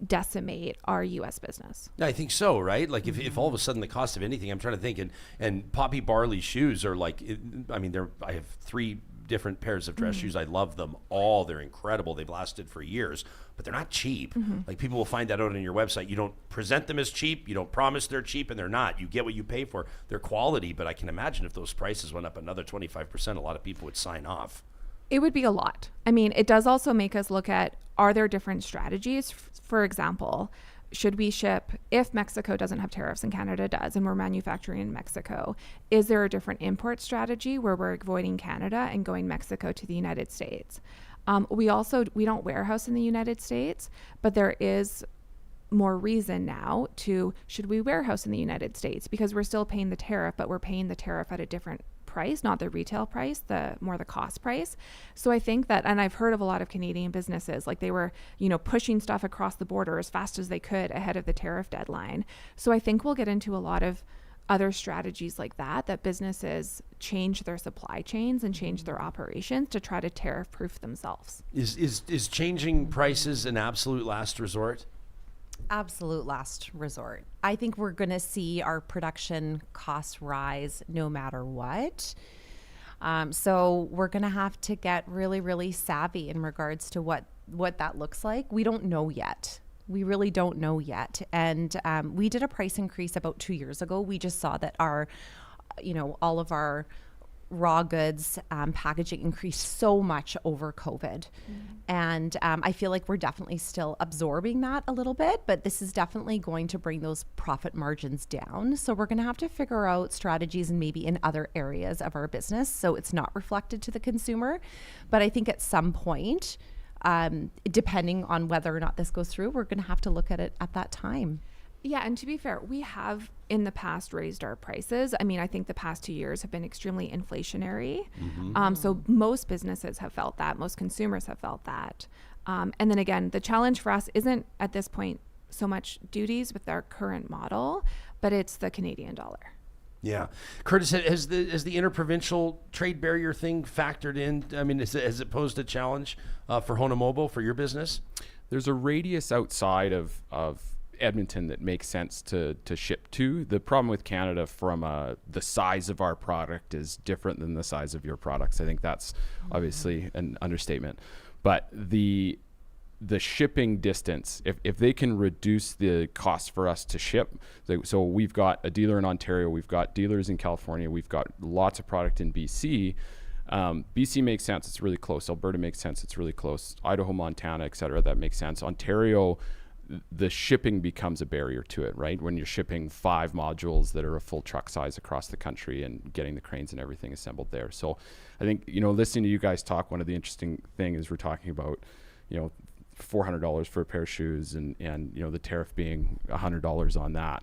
decimate our U.S. business. I think so, right? Like if all of a sudden the cost of anything, I'm trying to think, and Poppy Barley shoes are like, I have 3 different pairs of dress shoes. I love them all. They're incredible. They've lasted for years, but they're not cheap. Like people will find that out on your website. You don't present them as cheap. You don't promise they're cheap, and they're not. You get what you pay for. They're quality, but I can imagine if those prices went up another 25%, a lot of people would sign off. It would be a lot. It does also make us look at, are there different strategies? For example, should we ship, if Mexico doesn't have tariffs and Canada does, and we're manufacturing in Mexico, is there a different import strategy where we're avoiding Canada and going Mexico to the United States? We don't warehouse in the United States, but there is more reason now should we warehouse in the United States, because we're still paying the tariff, but we're paying the tariff at a different price, not the retail price, the cost price. So I think that, and I've heard of a lot of Canadian businesses, like they were, pushing stuff across the border as fast as they could ahead of the tariff deadline. So I think we'll get into a lot of other strategies like that businesses change their supply chains and change their operations to try to tariff proof themselves. Is changing prices an absolute last resort? Absolute last resort. I think we're going to see our production costs rise no matter what. So we're going to have to get really, really savvy in regards to what that looks like. We don't know yet. We really don't know yet. And we did a price increase about 2 years ago. We just saw that all of our raw goods packaging increased so much over COVID. And I feel like we're definitely still absorbing that a little bit, but this is definitely going to bring those profit margins down. So we're going to have to figure out strategies and maybe in other areas of our business so it's not reflected to the consumer. But I think at some point, depending on whether or not this goes through, we're going to have to look at it at that time. Yeah, and to be fair, we have in the past raised our prices. I think the past 2 years have been extremely inflationary. So most businesses have felt that, most consumers have felt that. And then again, the challenge for us isn't at this point so much duties with our current model, but it's the Canadian dollar. Yeah. Curtis, has the interprovincial trade barrier thing factored in? Has it posed a challenge for Honomobo, for your business? There's a radius outside of Edmonton that makes sense to ship to. The problem with Canada from the size of our product is different than the size of your products. I think that's obviously an understatement. But the shipping distance, if they can reduce the cost for us to ship, so we've got a dealer in Ontario, we've got dealers in California, we've got lots of product in BC. BC makes sense, it's really close. Alberta makes sense, it's really close. Idaho, Montana, et cetera, that makes sense. Ontario, the shipping becomes a barrier to it, right? When you're shipping 5 modules that are a full truck size across the country and getting the cranes and everything assembled there. So I think, listening to you guys talk, one of the interesting things is we're talking about, $400 for a pair of shoes and the tariff being $100 on that.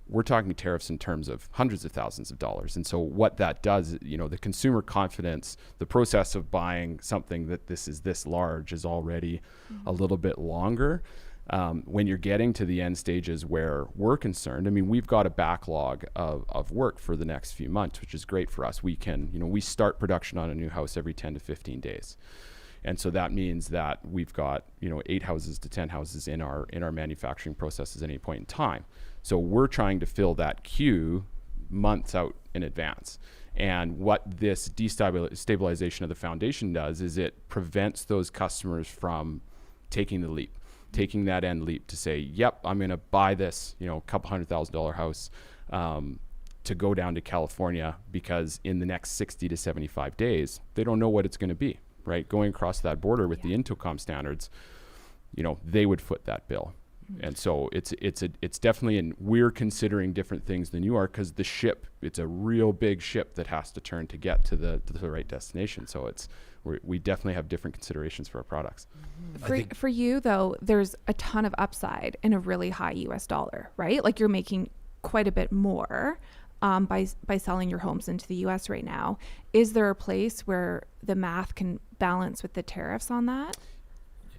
We're talking tariffs in terms of hundreds of thousands of dollars. And so what that does, the consumer confidence, the process of buying something that this is this large is already a little bit longer. When you're getting to the end stages where we're concerned, we've got a backlog of work for the next few months, which is great for us. We can, we start production on a new house every 10 to 15 days. And so that means that we've got, 8 houses to 10 houses in our manufacturing processes at any point in time. So we're trying to fill that queue months out in advance. And what this destabilization of the foundation does is it prevents those customers from taking the leap, taking that end leap to say, yep, I'm going to buy this, couple $100,000 house to go down to California, because in the next 60 to 75 days, they don't know what it's going to be. Right, going across that border with the Intocom standards, they would foot that bill. And so it's definitely, and we're considering different things than you are, because the ship, it's a real big ship that has to turn to get to the right destination. So we definitely have different considerations for our products. For you though, there's a ton of upside in a really high US dollar, right? Like you're making quite a bit more by selling your homes into the US right now. Is there a place where the math can balance with the tariffs on that?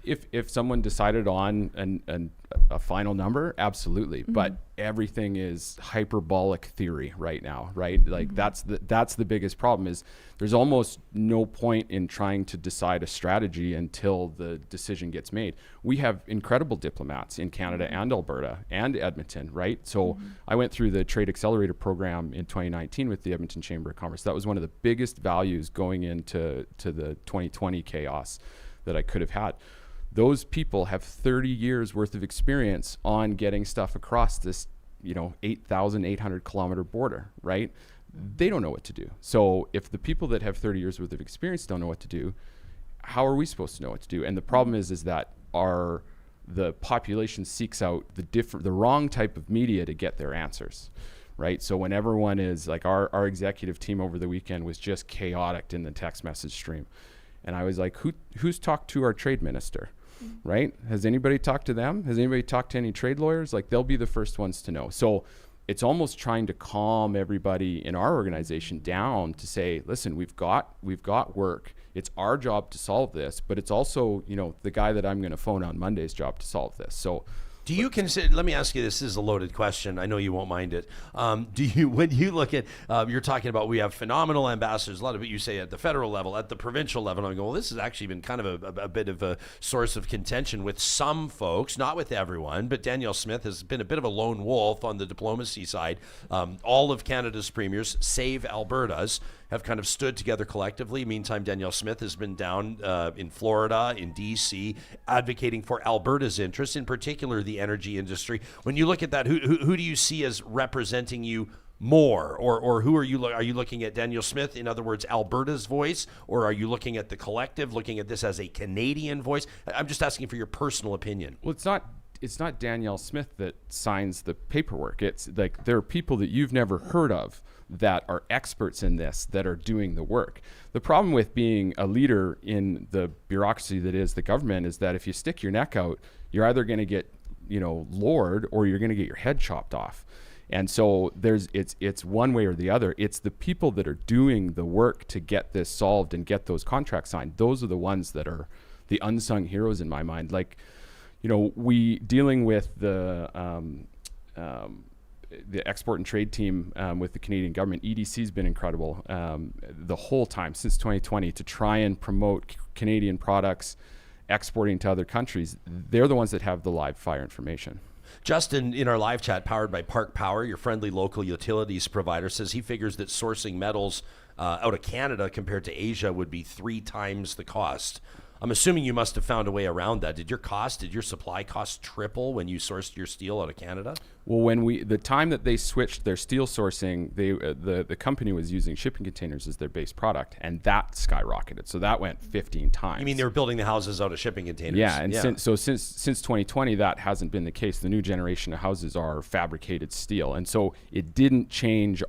If someone decided on a final number, absolutely. But everything is hyperbolic theory right now, right? Like that's the biggest problem, is there's almost no point in trying to decide a strategy until the decision gets made. We have incredible diplomats in Canada and Alberta and Edmonton, right? So I went through the Trade Accelerator program in 2019 with the Edmonton Chamber of Commerce. That was one of the biggest values going into the 2020 chaos that I could have had. Those people have 30 years worth of experience on getting stuff across this, 8,800 kilometer border, right? They don't know what to do. So if the people that have 30 years worth of experience don't know what to do, how are we supposed to know what to do? And the problem is that the population seeks out the wrong type of media to get their answers, right? So when everyone is like, our executive team over the weekend was just chaotic in the text message stream. And I was like, who's talked to our trade minister? Right? Has anybody talked to them? Has anybody talked to any trade lawyers? Like, they'll be the first ones to know. So it's almost trying to calm everybody in our organization down to say, listen, we've got work. It's our job to solve this, but it's also, the guy that I'm going to phone on Monday's job to solve this. So do you consider, let me ask you, this is a loaded question. I know you won't mind it. When you look at, you're talking about, we have phenomenal ambassadors, a lot of it you say at the federal level, at the provincial level, and I'm going, well, this has actually been kind of a bit of a source of contention with some folks, not with everyone, but Danielle Smith has been a bit of a lone wolf on the diplomacy side. All of Canada's premiers, save Alberta's, have kind of stood together collectively. Meantime, Danielle Smith has been down in Florida, in D.C., advocating for Alberta's interests, in particular the energy industry. When you look at that, who do you see as representing you more, or who are you looking at Danielle Smith, in other words, Alberta's voice, or are you looking at the collective, looking at this as a Canadian voice? I'm just asking for your personal opinion. Well, it's not Danielle Smith that signs the paperwork. It's like there are people that you've never heard of that are experts in this, that are doing the work. The problem with being a leader in the bureaucracy that is the government is that if you stick your neck out, you're either going to get, lowered, or you're going to get your head chopped off. And so it's one way or the other. It's the people that are doing the work to get this solved and get those contracts signed. Those are the ones that are the unsung heroes in my mind. Like, we dealing with the export and trade team with the Canadian government. EDC's been incredible the whole time since 2020 to try and promote Canadian products exporting to other countries. They're the ones that have the live fire information. Justin, in our live chat powered by Park Power, your friendly local utilities provider, says he figures that sourcing metals out of Canada compared to Asia would be 3 times the cost. I'm assuming you must have found a way around that. Did your supply costs triple when you sourced your steel out of Canada? Well, the time that they switched their steel sourcing, the company was using shipping containers as their base product, and that skyrocketed. So that went 15 times. You mean they were building the houses out of shipping containers? Yeah, and since 2020, that hasn't been the case. The new generation of houses are fabricated steel, and so it didn't change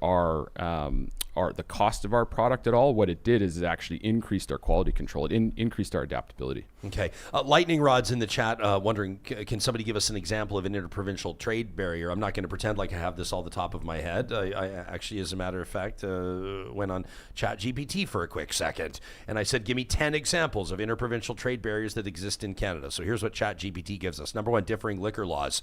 the cost of our product at all. What it did is it actually increased our quality control. It increased our adaptability. Okay. Lightning Rod's in the chat wondering, can somebody give us an example of an interprovincial trade barrier? I'm not going to pretend like I have this all the top of my head. I actually, as a matter of fact, went on ChatGPT for a quick second, and I said, give me 10 examples of interprovincial trade barriers that exist in Canada. So here's what ChatGPT gives us. Number 1, differing liquor laws.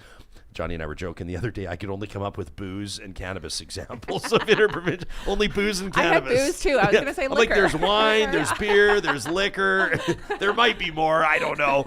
Johnny and I were joking the other day, I could only come up with booze and cannabis examples of interprovincial, only booze and cannabis. I had booze too. I was going to say liquor. Like there's wine, there's beer, there's liquor. There might be more, I don't know.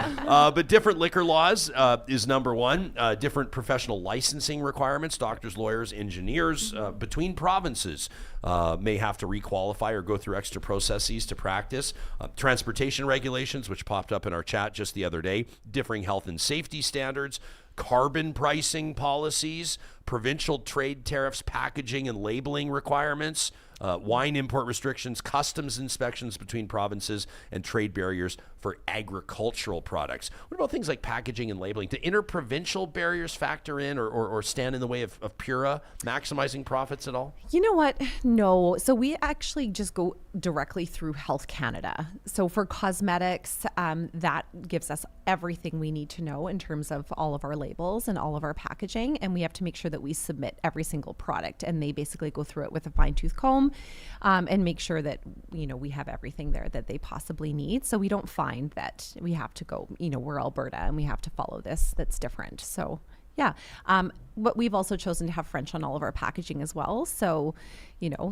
But different liquor laws is number 1. Different professional licensing requirements, doctors, lawyers, engineers between provinces may have to requalify or go through extra processes to practice. Transportation regulations, which popped up in our chat just the other day, differing health and safety standards, carbon pricing policies, provincial trade tariffs, packaging and labeling requirements, wine import restrictions, customs inspections between provinces, and trade barriers for agricultural products. What about things like packaging and labeling? Do interprovincial barriers factor in or stand in the way of Pura maximizing profits at all? You know what? No. So we actually just go directly through Health Canada. So for cosmetics, that gives us everything we need to know in terms of all of our labels and all of our packaging. And we have to make sure that we submit every single product. And they basically go through it with a fine tooth comb and make sure that, we have everything there that they possibly need. So we don't find that we have to go, we're Alberta and we have to follow this. That's different. So yeah. But we've also chosen to have French on all of our packaging as well. So,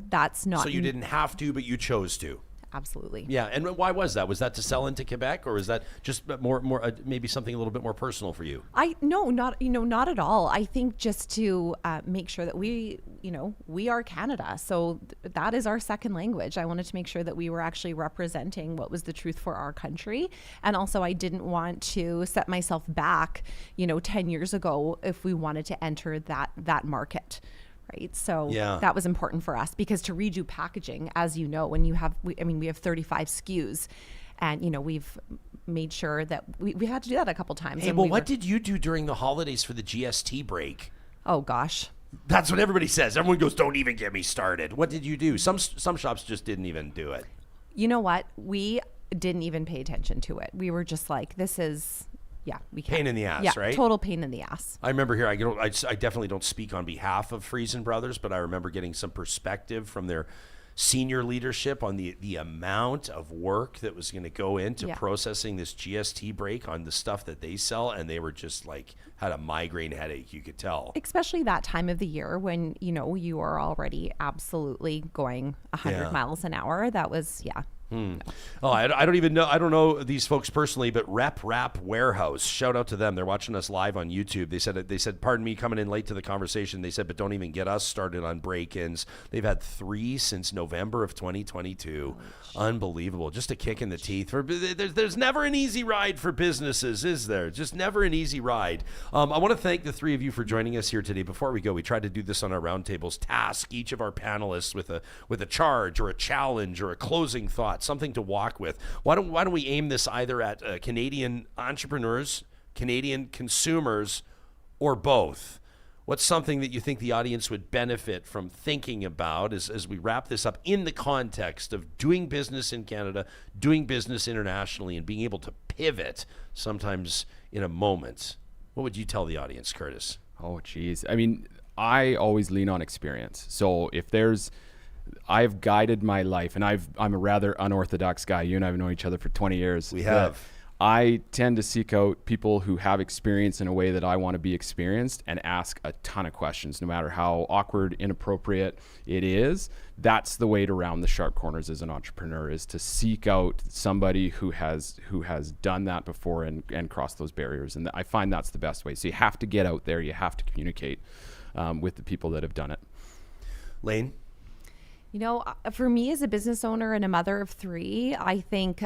that's not. So you didn't have to, but you chose to. Absolutely. Yeah. And why was that? Was that to sell into Quebec, or is that just more maybe something a little bit more personal for you? No, not at all. I think just to make sure that we are Canada. So that is our second language. I wanted to make sure that we were actually representing what was the truth for our country. And also I didn't want to set myself back, 10 years ago if we wanted to enter that market. Right. So that was important for us because to redo packaging, as you know, when we have 35 SKUs and, we've made sure that we had to do that a couple times. Hey, well, what did you do during the holidays for the GST break? Oh, gosh. That's what everybody says. Everyone goes, don't even get me started. What did you do? Some shops just didn't even do it. You know what? We didn't even pay attention to it. We were just like, this is... we can't. Pain in the ass, right? Total pain in the ass. I remember here, I definitely don't speak on behalf of Friesen Brothers, but I remember getting some perspective from their senior leadership on the amount of work that was going to go into processing this GST break on the stuff that they sell, and they were just like had a migraine headache, you could tell. Especially that time of the year when, you are already absolutely going 100 miles an hour. That was, Oh, I don't even know. I don't know these folks personally, but Rep Rap Warehouse. Shout out to them. They're watching us live on YouTube. They said, pardon me coming in late to the conversation. They said, but don't even get us started on break-ins. They've had 3 since November of 2022. Unbelievable. Just a kick in the teeth. There's never an easy ride for businesses, is there? Just never an easy ride. I want to thank the 3 of you for joining us here today. Before we go, we tried to do this on our roundtables. Task each of our panelists with a charge or a challenge or a closing thought. Something to walk with. Why don't we aim this either at Canadian entrepreneurs, Canadian consumers, or both? What's something that you think the audience would benefit from thinking about as we wrap this up in the context of doing business in Canada, doing business internationally, and being able to pivot sometimes in a moment? What would you tell the audience, Curtis? Oh, geez. I mean, I always lean on experience. So if I've guided my life, and I'm a rather unorthodox guy. You and I have known each other for 20 years. We have. I tend to seek out people who have experience in a way that I want to be experienced and ask a ton of questions, no matter how awkward, inappropriate it is. That's the way to round the sharp corners as an entrepreneur, is to seek out somebody who has done that before and crossed those barriers. And I find that's the best way. So you have to get out there. You have to communicate with the people that have done it. Lane? For me as a business owner and a mother of 3, I think,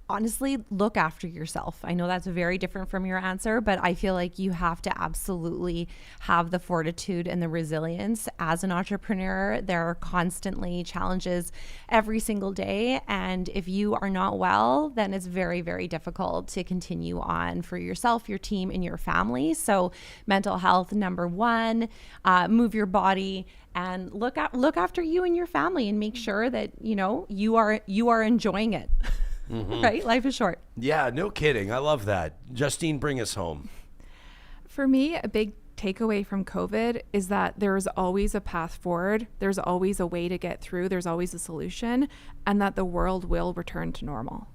honestly, look after yourself. I know that's very different from your answer, but I feel like you have to absolutely have the fortitude and the resilience as an entrepreneur. There are constantly challenges every single day. And if you are not well, then it's very, very difficult to continue on for yourself, your team, and your family. So mental health, number 1, move your body, and look after you and your family, and make sure that, you are enjoying it. Mm-hmm. Right? Life is short. Yeah, no kidding. I love that. Justine, bring us home. For me, a big takeaway from COVID is that there's always a path forward. There's always a way to get through. There's always a solution, and that the world will return to normal.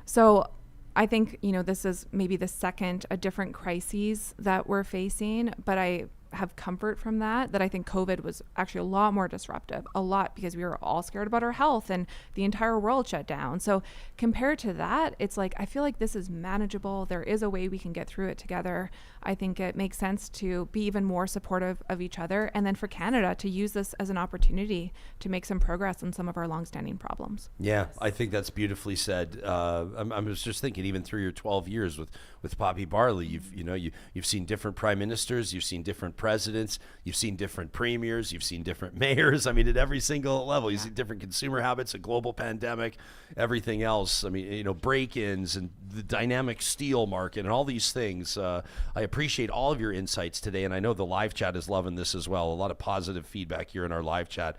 So I think, this is maybe the second, a different crises that we're facing, but I have comfort from that I think COVID was actually a lot more disruptive, a lot, because we were all scared about our health and the entire world shut down. So compared to that, it's like, I feel like this is manageable. There is a way we can get through it together. I think it makes sense to be even more supportive of each other. And then for Canada to use this as an opportunity to make some progress on some of our longstanding problems. Yeah, I think that's beautifully said. I was just thinking, even through your 12 years with Poppy Barley, you've seen different prime ministers, you've seen different presidents, you've seen different premiers, you've seen different mayors. I mean, at every single level, you see different consumer habits, a global pandemic, everything else. I mean, break-ins and the dynamic steel market and all these things. I appreciate all of your insights today, and I know the live chat is loving this as well. A lot of positive feedback here in our live chat,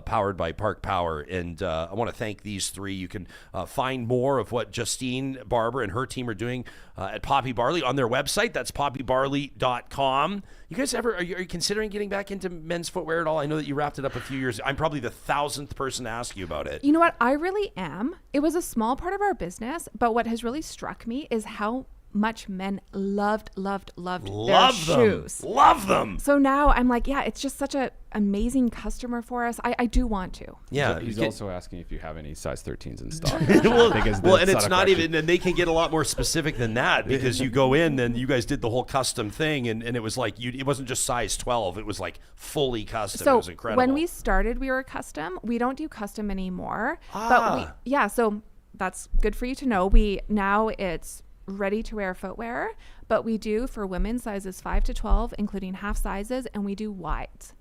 powered by Park Power. And I want to thank these three. You can find more of what Justine Barber and her team are doing at Poppy Barley on their website. That's poppybarley.com. You guys are you considering getting back into men's footwear at all? I know that you wrapped it up a few years. I'm probably the 1,000th person to ask you about it. You know what? I really am. It was a small part of our business, but what has really struck me is how much men loved their shoes. Love them. So now I'm like, yeah, it's just such a amazing customer for us. I do want to. Yeah. He's also asking if you have any size 13s in stock. And it's not even, and they can get a lot more specific than that, because you go in and you guys did the whole custom thing, and it was like, it wasn't just size 12. It was like fully custom. So it was incredible. when we started, we were custom. We don't do custom anymore. But so that's good for you to know. Now it's ready to wear footwear, but we do for women sizes 5 to 12, including half sizes, and we do wides.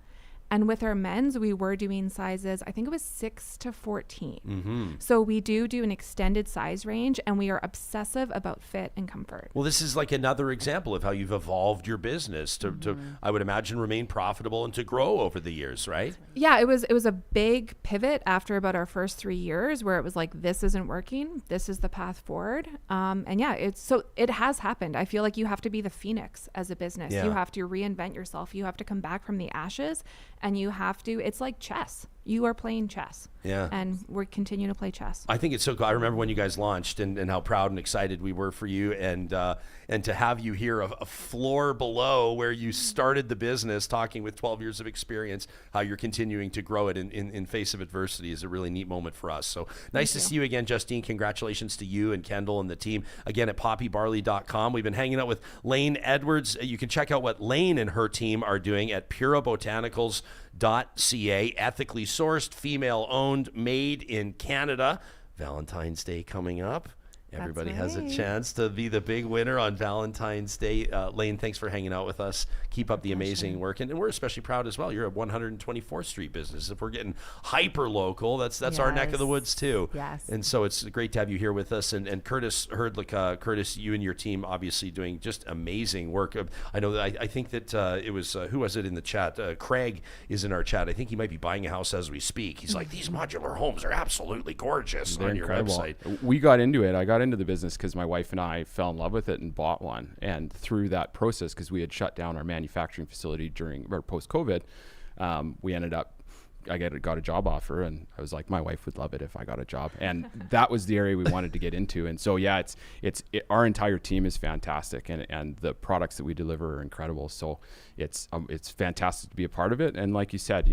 And with our men's, we were doing sizes, I think it was 6 to 14. Mm-hmm. So we do an extended size range, and we are obsessive about fit and comfort. Well, this is like another example of how you've evolved your business to I would imagine, remain profitable and to grow over the years, right? Yeah, it was a big pivot after about our first 3 years, where it was like, this isn't working. This is the path forward. And yeah, it has happened. I feel like you have to be the phoenix as a business. Yeah. You have to reinvent yourself. You have to come back from the ashes, and you have to, it's like chess. You are playing chess. Yeah. And we're continuing to play chess. I think it's so cool. I remember when you guys launched and how proud and excited we were for you, and to have you here a floor below where you started the business, talking with 12 years of experience, how you're continuing to grow it in face of adversity is a really neat moment for us. So nice to see you again, Justine. Congratulations to you and Kendall and the team again at poppybarley.com. We've been hanging out with Lane Edwards. You can check out what Lane and her team are doing at Pura Botanicals.ca. Ethically sourced, female owned, made in Canada. Valentine's Day coming up. Everybody has a chance to be the big winner on Valentine's Day. Lane, thanks for hanging out with us. Keep up the amazing work. And we're especially proud as well. You're a 124th Street business. If we're getting hyper local, that's our neck of the woods too. Yes. And so it's great to have you here with us. And Curtis Hrdlicka, Curtis, you and your team obviously doing just amazing work. I know that I think that it was, who was it in the chat? Craig is in our chat. I think he might be buying a house as we speak. He's like, these modular homes are absolutely gorgeous. They're on your incredible. website. We got into it. I got into the business because my wife and I fell in love with it and bought one. And through that process, because we had shut down our manufacturing facility during or post-COVID, we ended up, I got a job offer, and I was like, my wife would love it if I got a job, and that was the area we wanted to get into. And so yeah, our entire team is fantastic, and the products that we deliver are incredible. So it's fantastic to be a part of it. And like you said,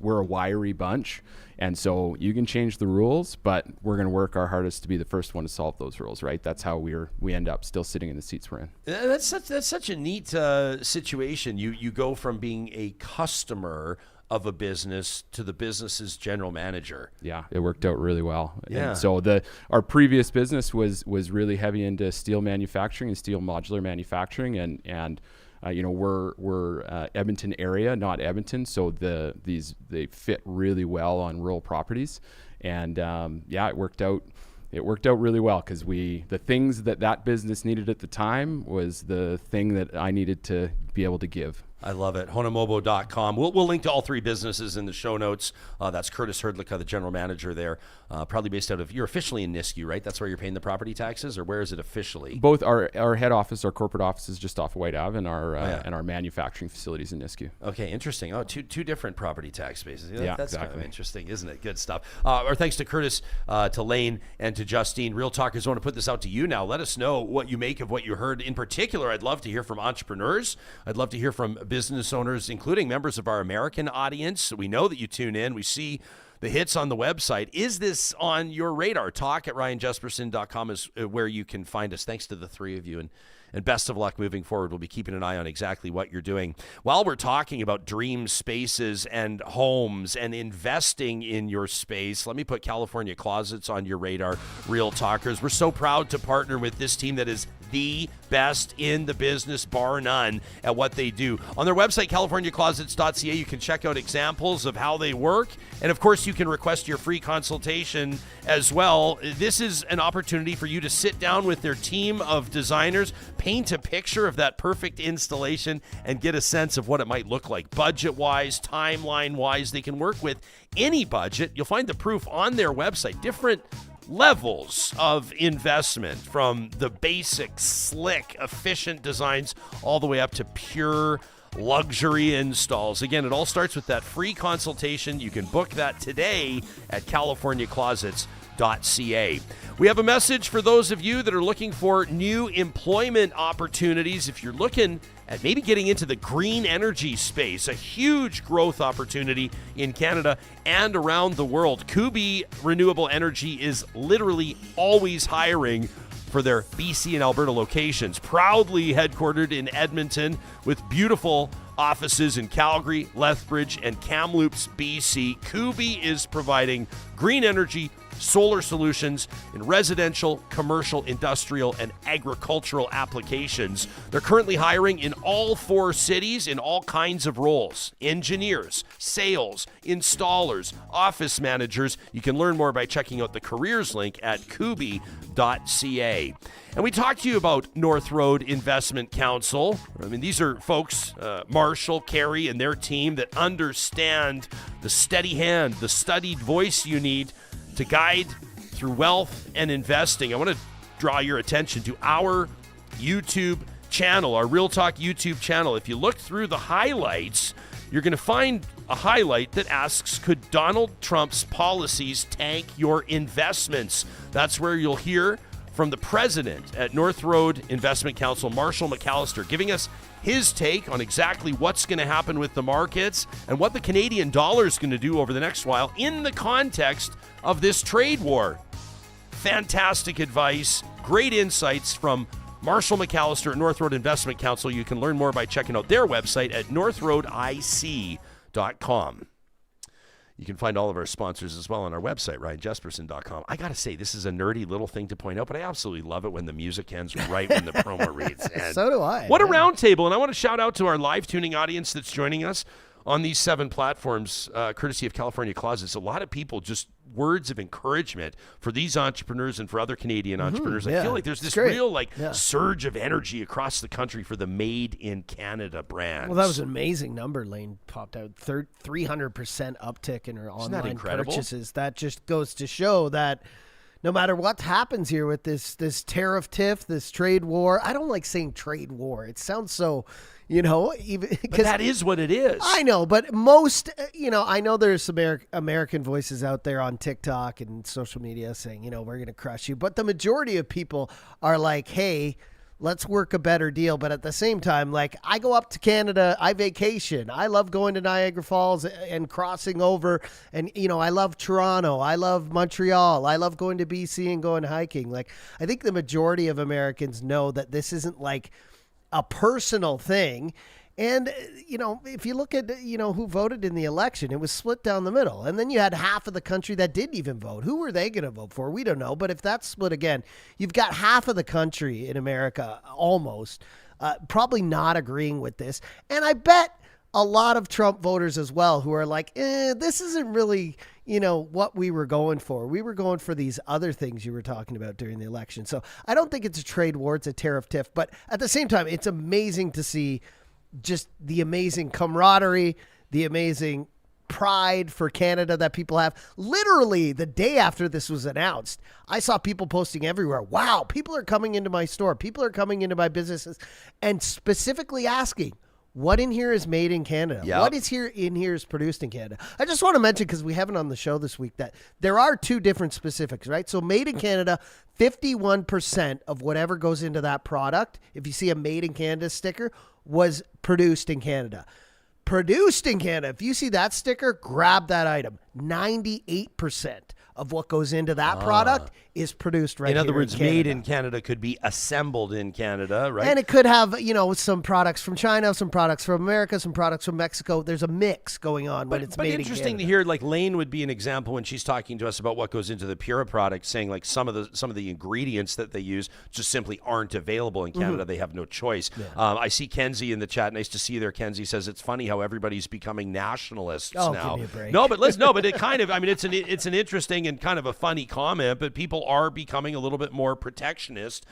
we're a wiry bunch, and so you can change the rules, but we're going to work our hardest to be the first one to solve those rules, right? That's how we end up still sitting in the seats we're in. That's such a neat situation. You go from being a customer of a business to the business's general manager. Yeah, it worked out really well. Yeah. And so our previous business was really heavy into steel manufacturing and steel modular manufacturing, and we're Edmonton area, not Edmonton, so they fit really well on rural properties, and it worked out. It worked out really well because the things that business needed at the time was the thing that I needed to be able to give. I love it. Honomobo.com. We'll link to all three businesses in the show notes. That's Curtis Hrdlicka, the general manager there, probably based out of, you're officially in Nisku, right? That's where you're paying the property taxes, or where is it officially? Both our head office, our corporate office is just off of White Ave, and our manufacturing facilities in Nisku. Okay, interesting. Oh, two different property tax bases. Yeah, that's exactly. kind of interesting, isn't it? Good stuff. Our thanks to Curtis, to Lane, and to Justine. Real Talkers, I want to put this out to you now. Let us know what you make of what you heard. In particular, I'd love to hear from entrepreneurs. I'd love to hear from business owners, including members of our American audience. We know that you tune in. We see the hits on the website. Is this on your radar? Talk@RyanJespersen.com is where you can find us. Thanks to the three of you. And best of luck moving forward. We'll be keeping an eye on exactly what you're doing. While we're talking about dream spaces and homes and investing in your space, let me put California Closets on your radar, Real Talkers. We're so proud to partner with this team that is the best in the business, bar none, at what they do. On their website, californiaclosets.ca, you can check out examples of how they work. And of course, you can request your free consultation as well. This is an opportunity for you to sit down with their team of designers, paint a picture of that perfect installation, and get a sense of what it might look like. Budget-wise, timeline-wise, they can work with any budget. You'll find the proof on their website. Different levels of investment, from the basic, slick, efficient designs all the way up to pure luxury installs. Again, it all starts with that free consultation. You can book that today at californiaclosets.ca. We have a message for those of you that are looking for new employment opportunities. If you're looking at maybe getting into the green energy space, a huge growth opportunity in Canada and around the world, Kubi Renewable Energy is literally always hiring for their BC and Alberta locations. Proudly headquartered in Edmonton with beautiful offices in Calgary, Lethbridge, and Kamloops, BC, Kubi is providing green energy solar solutions in residential, commercial, industrial, and agricultural applications. They're currently hiring in all 4 cities in all kinds of roles: engineers, sales, installers, office managers. You can learn more by checking out the careers link at kubi.ca. And we talked to you about North Road Investment Council. I mean, these are folks, Marshall, Carey, and their team that understand the steady hand, the studied voice you need to guide through wealth and investing. I want to draw your attention to our YouTube channel, our Real Talk YouTube channel. If you look through the highlights, you're going to find a highlight that asks, could Donald Trump's policies tank your investments? That's where you'll hear from the president at North Road Investment Council, Marshall McAllister, giving us his take on exactly what's going to happen with the markets and what the Canadian dollar is going to do over the next while in the context of this trade war. Fantastic advice, great insights from Marshall McAllister at North Road Investment Council. You can learn more by checking out their website at northroadic.com. You can find all of our sponsors as well on our website, RyanJespersen.com. I got to say, this is a nerdy little thing to point out, but I absolutely love it when the music ends right when the promo reads. And so do I. What a roundtable. And I want to shout out to our live tuning audience that's joining us on these 7 platforms, courtesy of California Closets. A lot of people, just words of encouragement for these entrepreneurs and for other Canadian entrepreneurs. I feel like there's this real surge of energy across the country for the Made in Canada brand. Well, that was an amazing number. Lane popped out 300% uptick in her online purchases. That just goes to show that no matter what happens here with this tariff tiff, this trade war. I don't like saying trade war. It sounds so, even because that is what it is. I know, but most, I know there's some American voices out there on TikTok and social media saying, we're going to crush you. But the majority of people are like, hey, let's work a better deal. But at the same time, like, I go up to Canada, I vacation. I love going to Niagara Falls and crossing over. And, I love Toronto. I love Montreal. I love going to BC and going hiking. Like, I think the majority of Americans know that this isn't like a personal thing. And, if you look at, who voted in the election, it was split down the middle. And then you had half of the country that didn't even vote. Who were they going to vote for? We don't know. But if that's split again, you've got half of the country in America almost probably not agreeing with this. And I bet a lot of Trump voters as well who are like, this isn't really, what we were going for. We were going for these other things you were talking about during the election. So I don't think it's a trade war. It's a tariff tiff. But at the same time, it's amazing to see just the amazing camaraderie, the amazing pride for Canada that people have. Literally the day after this was announced, I saw people posting everywhere. Wow, people are coming into my store. People are coming into my businesses and specifically asking, what in here is made in Canada? Yep. What is in here is produced in Canada? I just want to mention, because we haven't on the show this week, that there are 2 different specifics, right? So made in Canada, 51% of whatever goes into that product, if you see a made in Canada sticker, was produced in Canada. Produced in Canada. If you see that sticker, grab that item. 98% of what goes into that product is produced right here in other words, Canada. made in Canada could be assembled in Canada, right? And it could have, some products from China, some products from America, some products from Mexico. There's a mix going on when it's made in Canada. But interesting to hear, like Lane would be an example when she's talking to us about what goes into the Pura product, saying like some of the ingredients that they use just simply aren't available in Canada. They have no choice. Yeah. I see Kenzie in the chat. Nice to see you there. Kenzie says it's funny how everybody's becoming nationalists now. Give me a break. But it kind of, it's an interesting and kind of a funny comment, but people are becoming a little bit more protectionist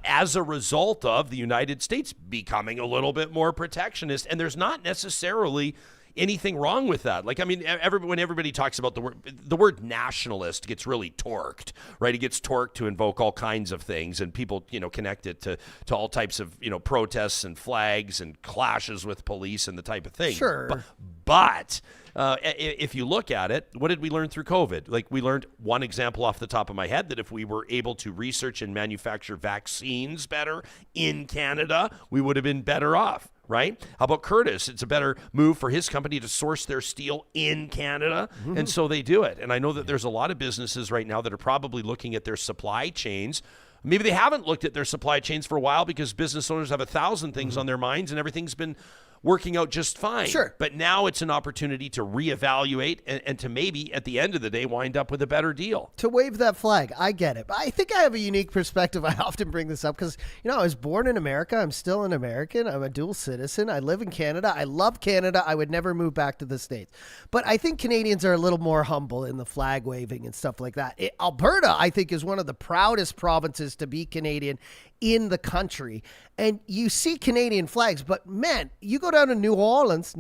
as a result of the United States becoming a little bit more protectionist, and there's not necessarily anything wrong with that. Like, when everybody talks about the word nationalist gets really torqued, right? It gets torqued to invoke all kinds of things, and people, connect it to all types of, protests and flags and clashes with police and the type of thing. Sure. But if you look at it, what did we learn through COVID? Like, we learned one example off the top of my head, that if we were able to research and manufacture vaccines better in Canada, we would have been better off. Right? How about Curtis? It's a better move for his company to source their steel in Canada, and so they do it. And I know that there's a lot of businesses right now that are probably looking at their supply chains. Maybe they haven't looked at their supply chains for a while because business owners have 1,000 things on their minds, and everything's been working out just fine. Sure. But now it's an opportunity to reevaluate and to maybe at the end of the day wind up with a better deal. To wave that flag. I get it. But I think I have a unique perspective. I often bring this up because, I was born in America. I'm still an American. I'm a dual citizen. I live in Canada. I love Canada. I would never move back to the States. But I think Canadians are a little more humble in the flag waving and stuff like that. Alberta, I think, is one of the proudest provinces to be Canadian in the country. And you see Canadian flags, but man, you go down to New Orleans,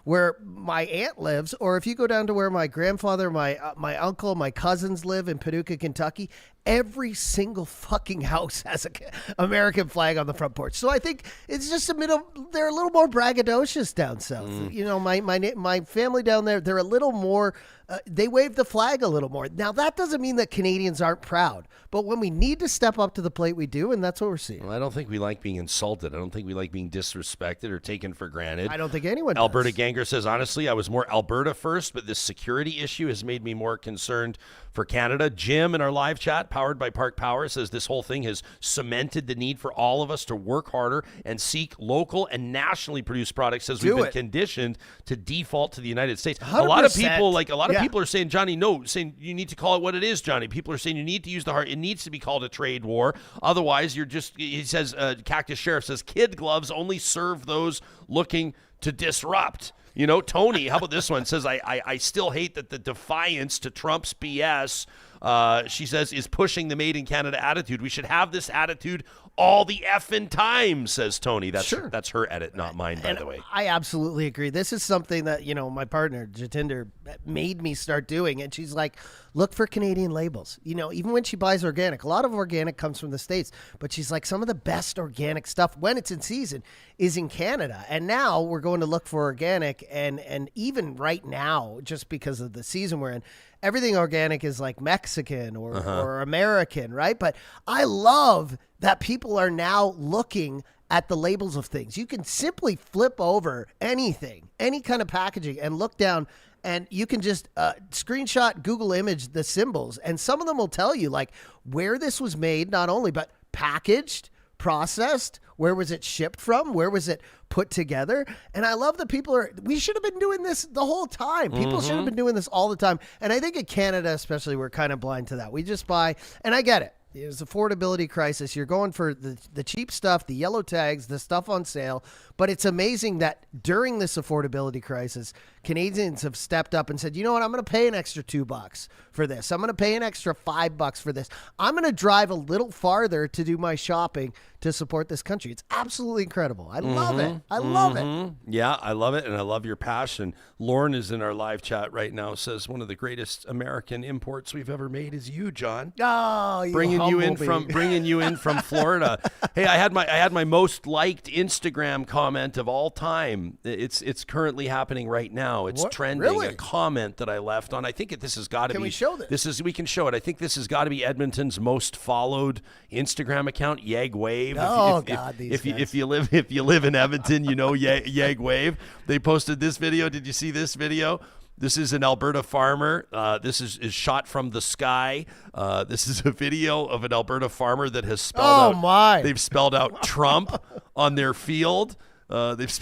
where my aunt lives, or if you go down to where my grandfather, my uncle, my cousins live in Paducah, Kentucky, every single fucking house has an American flag on the front porch. So I think it's just they're a little more braggadocious down south. My family down there, they're a little more, they wave the flag a little more. Now, that doesn't mean that Canadians aren't proud, but when we need to step up to the plate, we do, and that's what we're seeing. Well, I don't think we like being insulted. I don't think we like being disrespected or taken for granted. I don't think anyone does. Alberta Ganger says, honestly, I was more Alberta first, but this security issue has made me more concerned for Canada. Jim in our live chat, powered by Park Power, says this whole thing has cemented the need for all of us to work harder and seek local and nationally produced products, as we've been conditioned to default to the United States. 100%. A lot of people are saying, Johnny, saying you need to call it what it is, Johnny. People are saying you need to use the heart. It needs to be called a trade war. Otherwise, he says, Cactus Sheriff says, kid gloves only serve those looking to disrupt. Tony, how about this one? Says, I still hate that the defiance to Trump's BS, she says, is pushing the made in Canada attitude. We should have this attitude all the effing time, says Tony. That's her edit, not mine, by the way. I absolutely agree. This is something that, my partner, Jatinder, made me start doing. And she's like, look for Canadian labels. Even when she buys organic, a lot of organic comes from the States. But she's like, some of the best organic stuff, when it's in season, is in Canada. And now we're going to look for organic. And even right now, just because of the season we're in, everything organic is like Mexican or American, right? But I love that people are now looking at the labels of things. You can simply flip over anything, any kind of packaging, and look down, and you can just screenshot, Google image the symbols, and some of them will tell you like where this was made, not only, but packaged, processed, where was it shipped from, where was it put together. And I love that we should have been doing this the whole time. People should have been doing this all the time. And I think in Canada especially, we're kind of blind to that. We just buy, and I get it. There's affordability crisis. You're going for the cheap stuff, the yellow tags, the stuff on sale. But it's amazing that during this affordability crisis, Canadians have stepped up and said, you know what, I'm going to pay an extra $2 for this. I'm going to pay an extra $5 for this. I'm going to drive a little farther to do my shopping to support this country. It's absolutely incredible. I love it. I love it. Yeah, I love it, and I love your passion. Lauren is in our live chat right now, says one of the greatest American imports we've ever made is you, John. Oh, you bringing you in from Florida. Hey, I had my most liked Instagram comment of all time. It's currently happening right now. now. It's What? trending. Really? A comment that I left on. I think this has got to be. Can we show this? We can show it. I think this has got to be Edmonton's most followed Instagram account, Yag Wave. Oh, God, these guys. If you live in Edmonton, you know Yag Wave. They posted this video. Did you see this video? This is an Alberta farmer. This is shot from the sky. This is a video of an Alberta farmer that has spelled They've spelled out Trump on their field. They've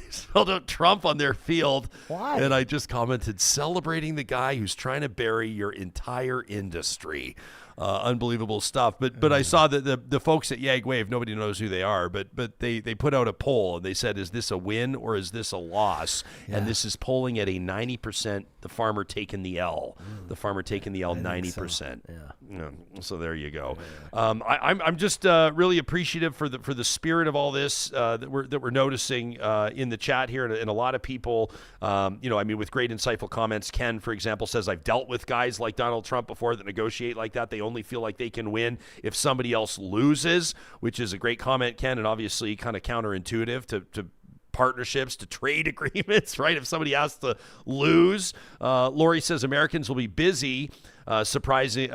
spelled out Trump on their field. Why? And I just commented, celebrating the guy who's trying to bury your entire industry. Unbelievable stuff. But I saw that the folks at Yag Wave, nobody knows who they are, but they put out a poll and they said, is this a win or is this a loss? Yeah. And this is polling at a 90%, the farmer taking the L. The farmer taking the L 90%. So. So there you go. Yeah. I'm just really appreciative for the spirit of all this that we're noticing in the chat here, and a lot of people, with great insightful comments. Ken, for example, says, I've dealt with guys like Donald Trump before that negotiate like that. They only feel like they can win if somebody else loses, which is a great comment, Ken, and obviously kind of counterintuitive to partnerships, to trade agreements, right? If somebody has to lose. Lori says Americans will be busy surviving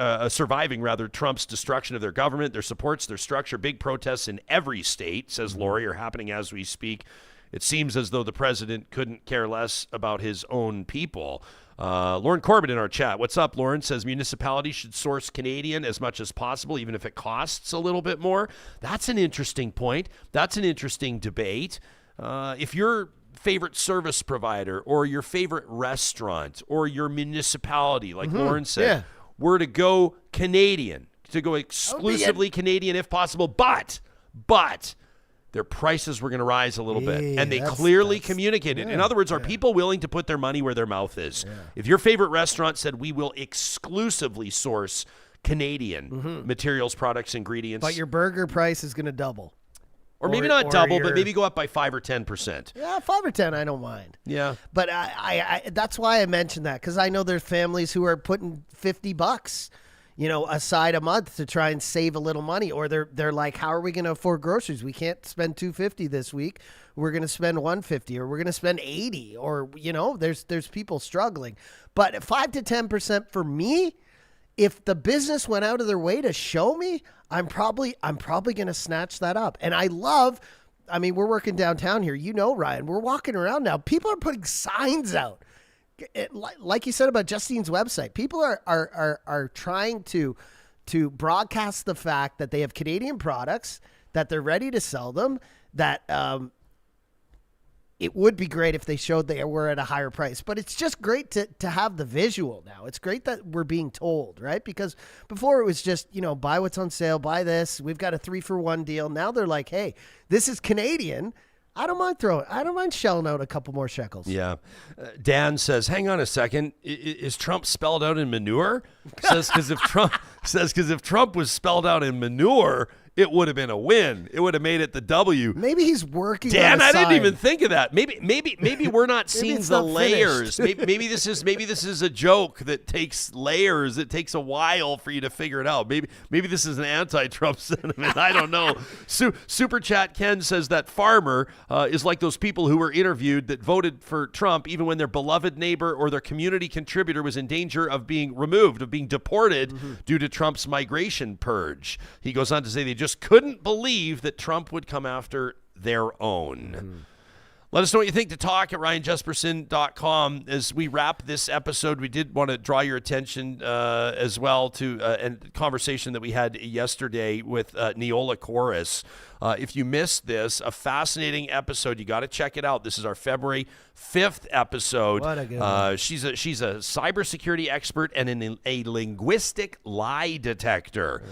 Trump's destruction of their government, their supports, their structure. Big protests in every state, says Lori, are happening as we speak. It seems as though the president couldn't care less about his own people. Lauren Corbett in our chat. What's up, Lauren? Says municipalities should source Canadian as much as possible, even if it costs a little bit more. That's an interesting point. That's an interesting debate. If your favorite service provider or your favorite restaurant or your municipality, like Lauren said, were to go Canadian, to go exclusively Canadian if possible, but their prices were going to rise a little bit. And they clearly communicated. In other words, are people willing to put their money where their mouth is? Yeah. If your favorite restaurant said, we will exclusively source Canadian materials, products, ingredients. But your burger price is going to double. Or maybe not double, but maybe go up by 5 or 10%. Yeah, 5 or 10, I don't mind. Yeah. But I that's why I mentioned that, because I know there's families who are putting $50 aside a month to try and save a little money, or they're like, how are we going to afford groceries? We can't spend $250 this week. We're going to spend $150, or we're going to spend $80, or there's people struggling. But 5 to 10% for me, if the business went out of their way to show me, I'm probably going to snatch that up. And we're working downtown here, Ryan. We're walking around now. People are putting signs out. Like you said about Justine's website, people are trying to broadcast the fact that they have Canadian products, that they're ready to sell them, that it would be great if they showed they were at a higher price. But it's just great to have the visual now. It's great that we're being told, right? Because before it was just, buy what's on sale, buy this. We've got a 3-for-1 deal. Now they're like, hey, this is Canadian. I don't mind shelling out a couple more shekels. Yeah. Dan says, hang on a second. Is Trump spelled out in manure? Says, because if Trump was spelled out in manure, it would have been a win. It would have made it the W. Maybe he's working Dan, on a I sign. didn't even think of that. Maybe we're not seeing the layers. finished. maybe this is a joke that takes layers. It takes a while for you to figure it out. Maybe this is an anti-Trump sentiment. I don't know. Super Chat Ken says that farmer is like those people who were interviewed that voted for Trump even when their beloved neighbor or their community contributor was in danger of being removed, of being deported due to Trump's migration purge. He goes on to say they just couldn't believe that Trump would come after their own. Let us know what you think to talk at RyanJespersen.com. As we wrap this episode, we did want to draw your attention as well to a conversation that we had yesterday with Neola Chorus. If you missed this, a fascinating episode. You got to check it out. This is our February 5th episode. What a good one. She's a cybersecurity expert and a linguistic lie detector,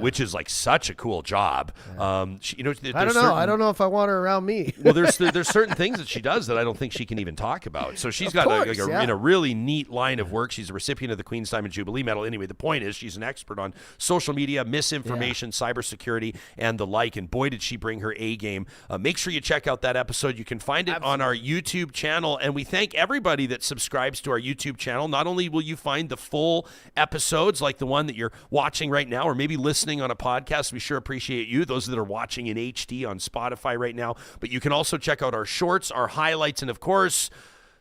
which is like such a cool job. I don't know if I want her around me. Well, there's certain things that she does that I don't think she can even talk about. So she's got in a really neat line of work. She's a recipient of the Queen's Diamond Jubilee Medal. Anyway, the point is she's an expert on social media, misinformation, cybersecurity, and the like. And boy, did she bring her A game. Make sure you check out that episode. You can find it on our YouTube channel. And we thank everybody that subscribes to our YouTube channel. Not only will you find the full episodes like the one that you're watching right now, or maybe listening on a podcast, we sure appreciate you, those that are watching in HD on Spotify right now, but you can also check out our shorts, our highlights, and of course,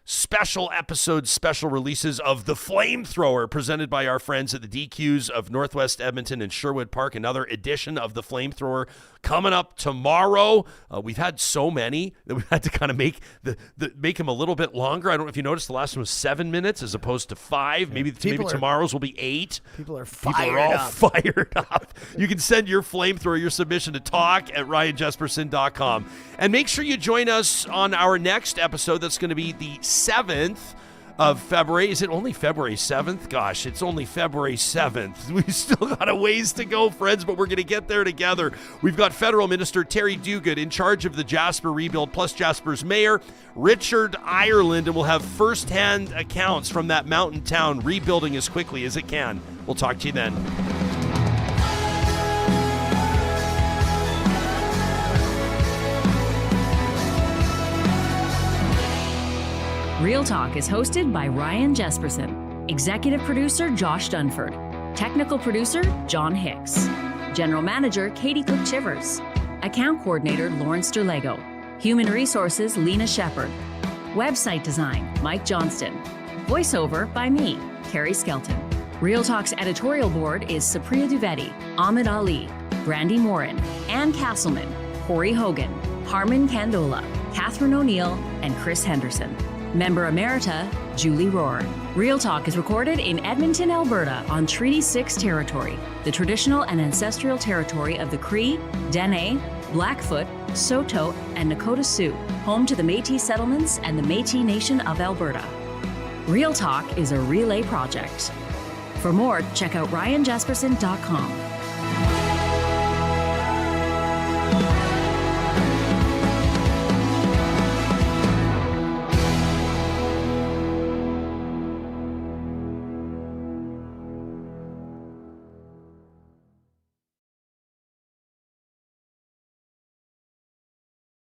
special episodes, special releases of The Flamethrower, presented by our friends at the DQs of Northwest Edmonton and Sherwood Park. Another edition of The Flamethrower coming up tomorrow. We've had so many that we've had to kind of make them a little bit longer. I don't know if you noticed the last one was 7 minutes as opposed to 5. Maybe tomorrow's will be 8. People are fired up. You can send your Flamethrower, your submission to talk@ryanjespersen.com. And make sure you join us on our next episode. That's going to be the 7th of February. Is it only February 7th? Gosh, it's only February 7th. We've still got a ways to go, friends, but we're going to get there together. We've got Federal Minister Terry Duguid in charge of the Jasper rebuild, plus Jasper's Mayor, Richard Ireland, and we'll have firsthand accounts from that mountain town rebuilding as quickly as it can. We'll talk to you then. Real Talk is hosted by Ryan Jespersen, executive producer Josh Dunford, technical producer John Hicks, general manager Katie Cook-Chivers, account coordinator Lawrence Derlego, human resources Lena Shepard, website design Mike Johnston, voiceover by me, Carrie Skelton. Real Talk's editorial board is Supriya Dwivedi, Ahmed Ali, Brandy Morin, Ann Castleman, Corey Hogan, Harmon Candola, Catherine O'Neill, and Chris Henderson. Member Emerita, Julie Rohr. Real Talk is recorded in Edmonton, Alberta on Treaty 6 territory, the traditional and ancestral territory of the Cree, Dene, Blackfoot, Saulteaux, and Nakota Sioux, home to the Métis settlements and the Métis Nation of Alberta. Real Talk is a relay project. For more, check out ryanjespersen.com.